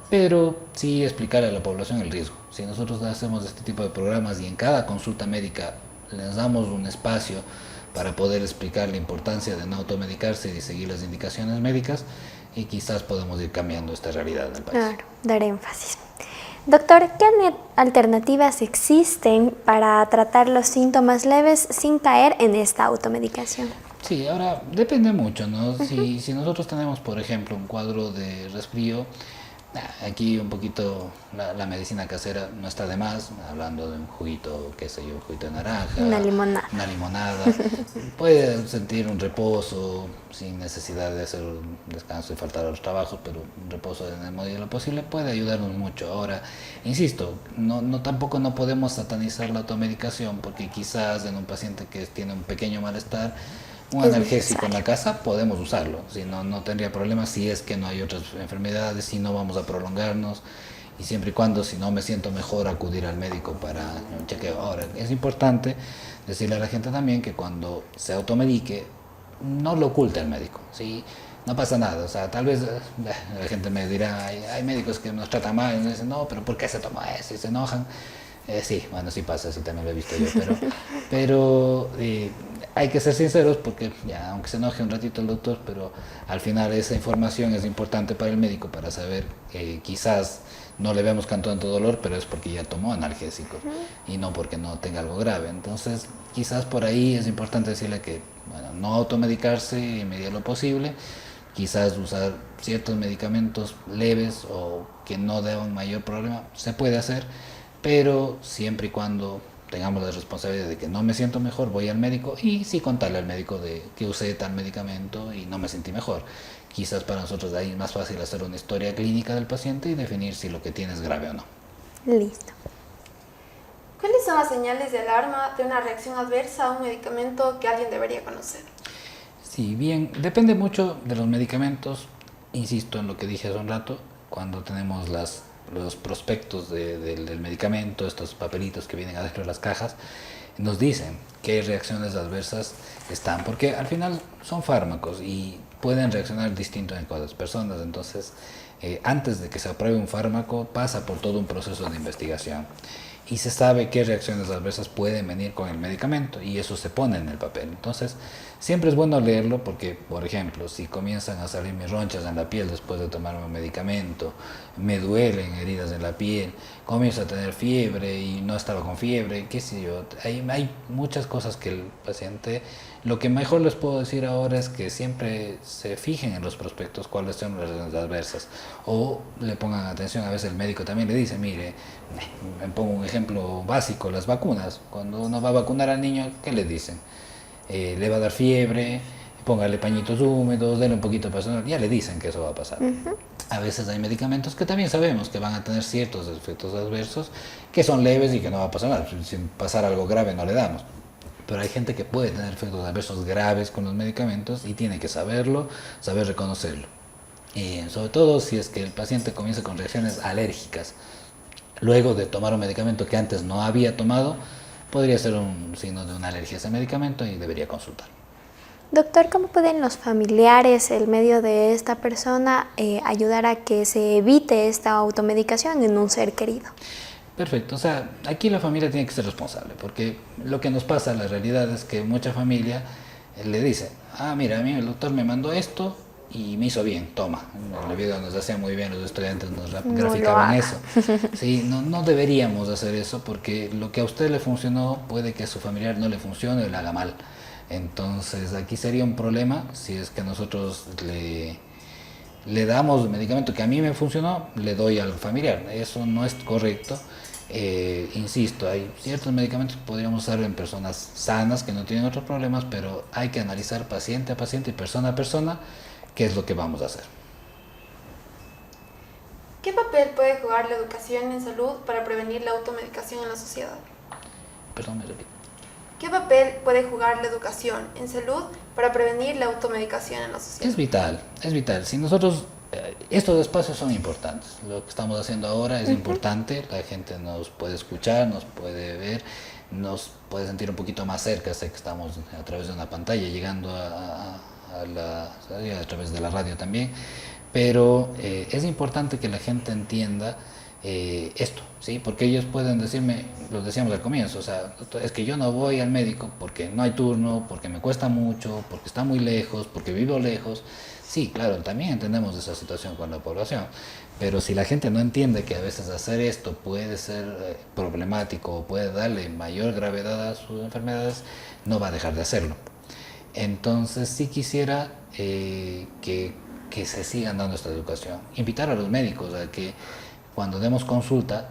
Speaker 4: pero sí explicar a la población el riesgo. Si nosotros hacemos este tipo de programas y en cada consulta médica les damos un espacio para poder explicar la importancia de no automedicarse y de seguir las indicaciones médicas, y quizás podemos ir cambiando esta realidad en el país.
Speaker 2: Claro, dar énfasis. Doctor, ¿qué alternativas existen para tratar los síntomas leves sin caer en esta automedicación?
Speaker 4: Sí, ahora depende mucho, ¿no? Si nosotros tenemos, por ejemplo, un cuadro de resfrío, aquí un poquito la medicina casera no está de más, hablando de un juguito, qué sé yo, un juguito de naranja,
Speaker 2: una limonada,
Speaker 4: puede sentir un reposo sin necesidad de hacer un descanso y faltar a los trabajos, pero un reposo en el medida de lo posible puede ayudarnos mucho. Ahora, insisto, tampoco no podemos satanizar la automedicación, porque quizás en un paciente que tiene un pequeño malestar, un analgésico en la casa podemos usarlo, si no tendría problemas, si es que no hay otras enfermedades, si no vamos a prolongarnos, y siempre y cuando, si no me siento mejor, acudir al médico para un chequeo. Ahora, es importante decirle a la gente también que cuando se automedique, no lo oculte al médico, ¿sí? No pasa nada, o sea, tal vez la gente me dirá, hay médicos que nos tratan mal, y nos dicen, no, pero ¿por qué se toma eso? Y se enojan. Sí, bueno, sí pasa, sí también lo he visto yo, pero hay que ser sinceros, porque aunque se enoje un ratito el doctor, pero al final esa información es importante para el médico, para saber que quizás no le vemos con tanto dolor, pero es porque ya tomó analgésicos y no porque no tenga algo grave. Entonces quizás por ahí es importante decirle que no automedicarse en medida de lo posible, quizás usar ciertos medicamentos leves o que no deban mayor problema, se puede hacer, pero siempre y cuando tengamos la responsabilidad de que no me siento mejor, voy al médico y sí contarle al médico de que usé tal medicamento y no me sentí mejor. Quizás para nosotros de ahí es más fácil hacer una historia clínica del paciente y definir si lo que tiene es grave o no.
Speaker 2: Listo.
Speaker 3: ¿Cuáles son las señales de alarma de una reacción adversa a un medicamento que alguien debería conocer?
Speaker 4: Sí, bien, depende mucho de los medicamentos. Insisto en lo que dije hace un rato, cuando tenemos los prospectos del medicamento, estos papelitos que vienen adentro de las cajas, nos dicen qué reacciones adversas están, porque al final son fármacos y pueden reaccionar distinto en cada personas. Entonces, antes de que se apruebe un fármaco, pasa por todo un proceso de investigación y se sabe qué reacciones adversas pueden venir con el medicamento y eso se pone en el papel. Entonces, siempre es bueno leerlo porque, por ejemplo, si comienzan a salir mis ronchas en la piel después de tomarme un medicamento, me duelen heridas en la piel, comienzo a tener fiebre y no estaba con fiebre, qué sé yo, hay muchas cosas que el paciente... Lo que mejor les puedo decir ahora es que siempre se fijen en los prospectos cuáles son las reacciones adversas o le pongan atención. A veces el médico también le dice, mire, me pongo un ejemplo básico, las vacunas. Cuando uno va a vacunar al niño, ¿qué le dicen? Le va a dar fiebre, póngale pañitos húmedos, denle un poquito de personal, ya le dicen que eso va a pasar. A veces hay medicamentos que también sabemos que van a tener ciertos efectos adversos que son leves y que no va a pasar nada. Sin pasar algo grave no le damos. Pero hay gente que puede tener efectos adversos graves con los medicamentos y tiene que saberlo, saber reconocerlo. Y sobre todo si es que el paciente comienza con reacciones alérgicas. Luego de tomar un medicamento que antes no había tomado, podría ser un signo de una alergia a ese medicamento y debería consultar.
Speaker 2: Doctor, ¿cómo pueden los familiares, el medio de esta persona, ayudar a que se evite esta automedicación en un ser querido?
Speaker 4: Perfecto, o sea, aquí la familia tiene que ser responsable, porque lo que nos pasa, la realidad es que mucha familia le dice, mira, a mí el doctor me mandó esto y me hizo bien, toma. En el video nos hacía muy bien, los estudiantes nos graficaban eso. Sí, no deberíamos hacer eso, porque lo que a usted le funcionó puede que a su familiar no le funcione o le haga mal. Entonces aquí sería un problema si es que nosotros le damos un medicamento que a mí me funcionó, le doy al familiar. Eso no es correcto. Insisto, hay ciertos medicamentos que podríamos usar en personas sanas que no tienen otros problemas, pero hay que analizar paciente a paciente y persona a persona qué es lo que vamos a hacer.
Speaker 3: ¿Qué papel puede jugar la educación en salud para prevenir la automedicación en la sociedad?
Speaker 4: Perdón, me repito.
Speaker 3: ¿Qué papel puede jugar la educación en salud para prevenir la automedicación en la sociedad?
Speaker 4: Es vital, es vital. Si nosotros, estos espacios son importantes. Lo que estamos haciendo ahora es importante. La gente nos puede escuchar, nos puede ver, nos puede sentir un poquito más cerca. Sé que estamos a través de una pantalla, llegando a través de la radio también. Pero es importante que la gente entienda esto, ¿sí? Porque ellos pueden decirme, lo decíamos al comienzo, o sea, es que yo no voy al médico porque no hay turno, porque me cuesta mucho, porque está muy lejos, porque vivo lejos. Sí, claro, también entendemos esa situación con la población, pero si la gente no entiende que a veces hacer esto puede ser problemático o puede darle mayor gravedad a sus enfermedades, no va a dejar de hacerlo. Entonces sí quisiera que se sigan dando esta educación, invitar a los médicos a que cuando demos consulta,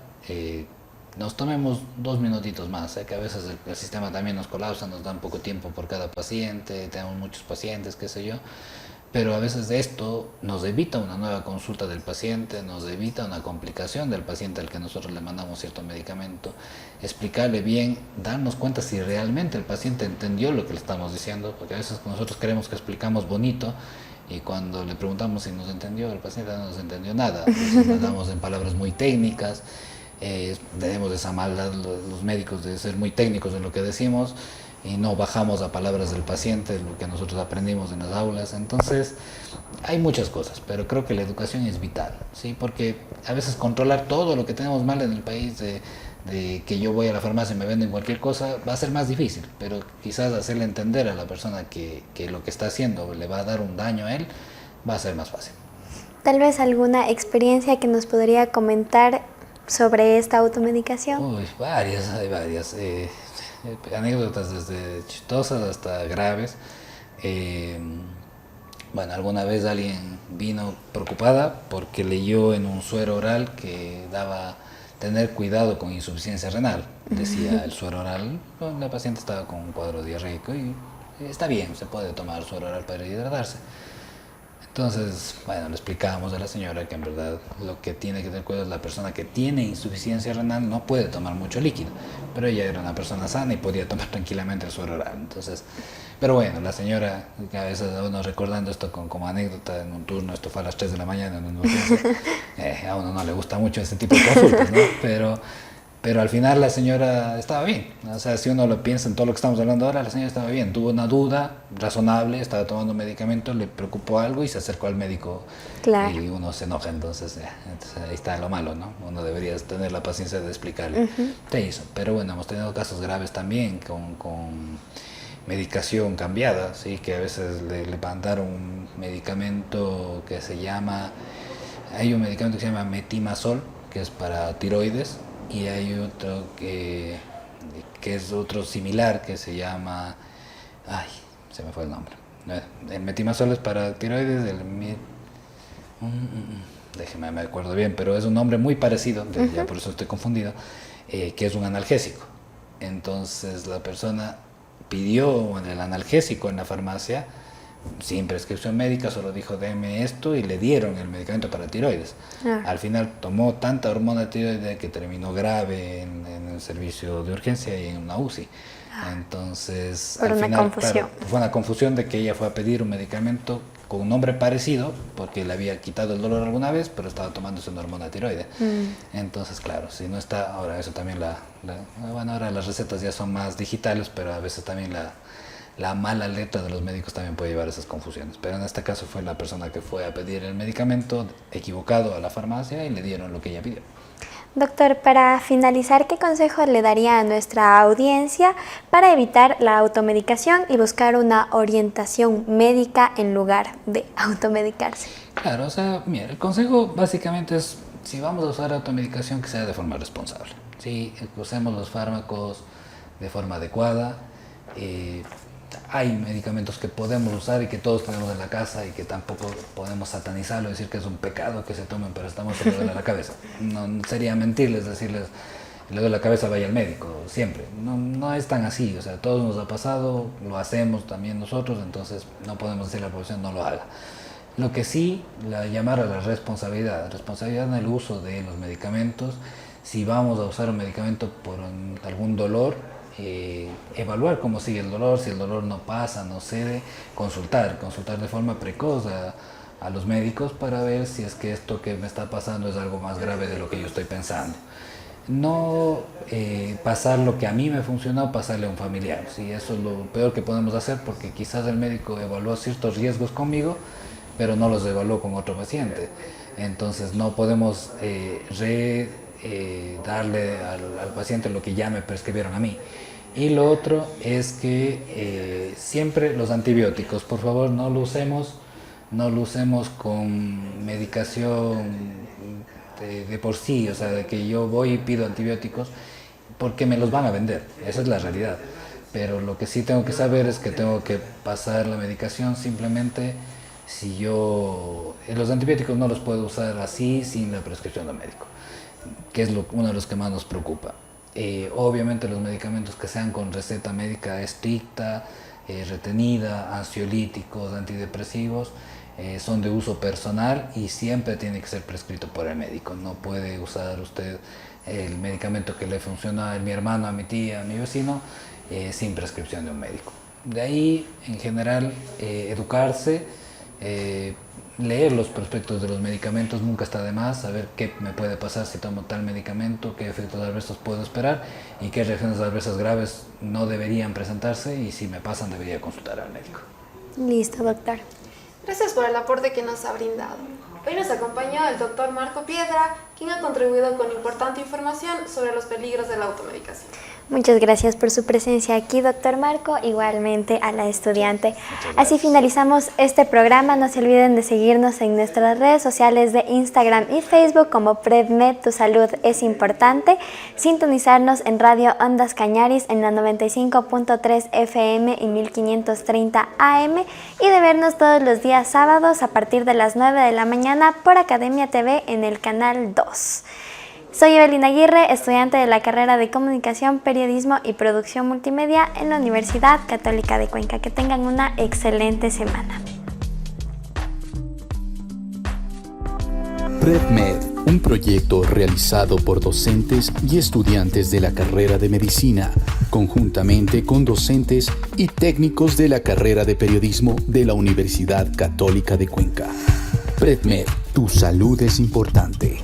Speaker 4: nos tomemos 2 minutitos más, que a veces el sistema también nos colapsa, nos da un poco tiempo por cada paciente, tenemos muchos pacientes, qué sé yo, pero a veces esto nos evita una nueva consulta del paciente, nos evita una complicación del paciente al que nosotros le mandamos cierto medicamento, explicarle bien, darnos cuenta si realmente el paciente entendió lo que le estamos diciendo, porque a veces nosotros creemos que explicamos bonito, y cuando le preguntamos si nos entendió, el paciente no nos entendió nada. Nos hablamos en palabras muy técnicas, tenemos esa maldad los médicos de ser muy técnicos en lo que decimos y no bajamos a palabras del paciente, lo que nosotros aprendimos en las aulas. Entonces, hay muchas cosas, pero creo que la educación es vital, ¿sí? Porque a veces controlar todo lo que tenemos mal en el país, de que yo voy a la farmacia y me venden cualquier cosa, va a ser más difícil, pero quizás hacerle entender a la persona que lo que está haciendo le va a dar un daño a él, va a ser más fácil.
Speaker 2: Tal vez alguna experiencia que nos podría comentar sobre esta automedicación.
Speaker 4: Uy, hay varias. Anécdotas desde chistosas hasta graves. Bueno, alguna vez alguien vino preocupada porque leyó en un suero oral que daba tener cuidado con insuficiencia renal. Decía el suero oral, la paciente estaba con un cuadro diarreico y está bien, se puede tomar suero oral para hidratarse. Entonces, bueno, le explicábamos a la señora que en verdad lo que tiene que tener cuidado es la persona que tiene insuficiencia renal, no puede tomar mucho líquido, pero ella era una persona sana y podía tomar tranquilamente el suero oral. Entonces, pero bueno, la señora, que a veces uno recordando esto como anécdota en un turno, esto fue a las 3 de la mañana, a uno no le gusta mucho ese tipo de consultas, ¿no? Pero al final la señora estaba bien. O sea, si uno lo piensa en todo lo que estamos hablando ahora, la señora estaba bien. Tuvo una duda razonable, estaba tomando medicamento, le preocupó algo y se acercó al médico. Claro. Y uno se enoja, entonces ahí está lo malo, ¿no? Uno debería tener la paciencia de explicarle. ¿Qué hizo? Pero bueno, hemos tenido casos graves también con medicación cambiada, ¿sí? Que a veces le mandaron un medicamento que se llama... Hay un medicamento que se llama metimazol, que es para tiroides. Y hay otro que es otro similar que se llama... Ay, se me fue el nombre. El metimazol es para tiroides, déjeme, me acuerdo bien, pero es un nombre muy parecido, ya por eso estoy confundido, que es un analgésico. Entonces la persona pidió el analgésico en la farmacia, sin prescripción médica, solo dijo deme esto y le dieron el medicamento para tiroides. Al final tomó tanta hormona tiroide que terminó grave en el servicio de urgencia y en una UCI. Entonces,
Speaker 2: por al final, confusión.
Speaker 4: Claro, fue una confusión de que ella fue a pedir un medicamento con un nombre parecido, porque le había quitado el dolor alguna vez, pero estaba tomándose una hormona tiroide. Entonces, claro, si no está, ahora eso también bueno, ahora las recetas ya son más digitales, pero a veces también la mala letra de los médicos también puede llevar a esas confusiones. Pero en este caso fue la persona que fue a pedir el medicamento equivocado a la farmacia y le dieron lo que ella pidió.
Speaker 2: Doctor, para finalizar, ¿qué consejo le daría a nuestra audiencia para evitar la automedicación y buscar una orientación médica en lugar de automedicarse?
Speaker 4: Claro, o sea, mira, el consejo básicamente es, si vamos a usar automedicación, que sea de forma responsable. Sí, usemos los fármacos de forma adecuada. Hay medicamentos que podemos usar y que todos tenemos en la casa y que tampoco podemos satanizarlo, decir que es un pecado que se tomen para estamos le duele la cabeza. No sería mentirles, decirles le duele la cabeza, vaya al médico, siempre. No es tan así, o sea, a todos nos ha pasado, lo hacemos también nosotros, entonces no podemos decirle a la población no lo haga. Lo que sí, llamar a la responsabilidad en el uso de los medicamentos. Si vamos a usar un medicamento por algún dolor, evaluar cómo sigue el dolor, si el dolor no pasa, no cede, consultar de forma precoz a los médicos para ver si es que esto que me está pasando es algo más grave de lo que yo estoy pensando. No pasar lo que a mí me funcionó, pasarle a un familiar. ¿Sí? Eso es lo peor que podemos hacer, porque quizás el médico evaluó ciertos riesgos conmigo, pero no los evaluó con otro paciente. Entonces no podemos darle al paciente lo que ya me prescribieron a mí. Y lo otro es que siempre los antibióticos, por favor, no lo usemos con medicación de por sí, o sea, de que yo voy y pido antibióticos porque me los van a vender, esa es la realidad. Pero lo que sí tengo que saber es que tengo que pasar la medicación simplemente si los antibióticos no los puedo usar así sin la prescripción del médico, que es uno de los que más nos preocupa. Obviamente los medicamentos que sean con receta médica estricta, retenida, ansiolíticos, antidepresivos, son de uso personal y siempre tiene que ser prescrito por el médico. No puede usar usted el medicamento que le funciona a mi hermano, a mi tía, a mi vecino, sin prescripción de un médico. De ahí, en general, educarse, leer los prospectos de los medicamentos nunca está de más, saber qué me puede pasar si tomo tal medicamento, qué efectos adversos puedo esperar y qué reacciones adversas graves no deberían presentarse, y si me pasan debería consultar al médico.
Speaker 2: Listo, doctor.
Speaker 3: Gracias por el aporte que nos ha brindado. Hoy nos acompaña el doctor Marco Piedra, quien ha contribuido con importante información sobre los peligros de la automedicación.
Speaker 2: Muchas gracias por su presencia aquí, doctor Marco, igualmente a la estudiante. Así finalizamos este programa. No se olviden de seguirnos en nuestras redes sociales de Instagram y Facebook como PredMed, tu salud es importante. Sintonizarnos en Radio Ondas Cañaris en la 95.3 FM y 1530 AM y de vernos todos los días sábados a partir de las 9 de la mañana por Academia TV en el canal 2. Soy Evelyn Aguirre, estudiante de la carrera de Comunicación, Periodismo y Producción Multimedia en la Universidad Católica de Cuenca. Que tengan una excelente semana.
Speaker 1: PrepMed, un proyecto realizado por docentes y estudiantes de la carrera de Medicina, conjuntamente con docentes y técnicos de la carrera de Periodismo de la Universidad Católica de Cuenca. PrepMed, tu salud es importante.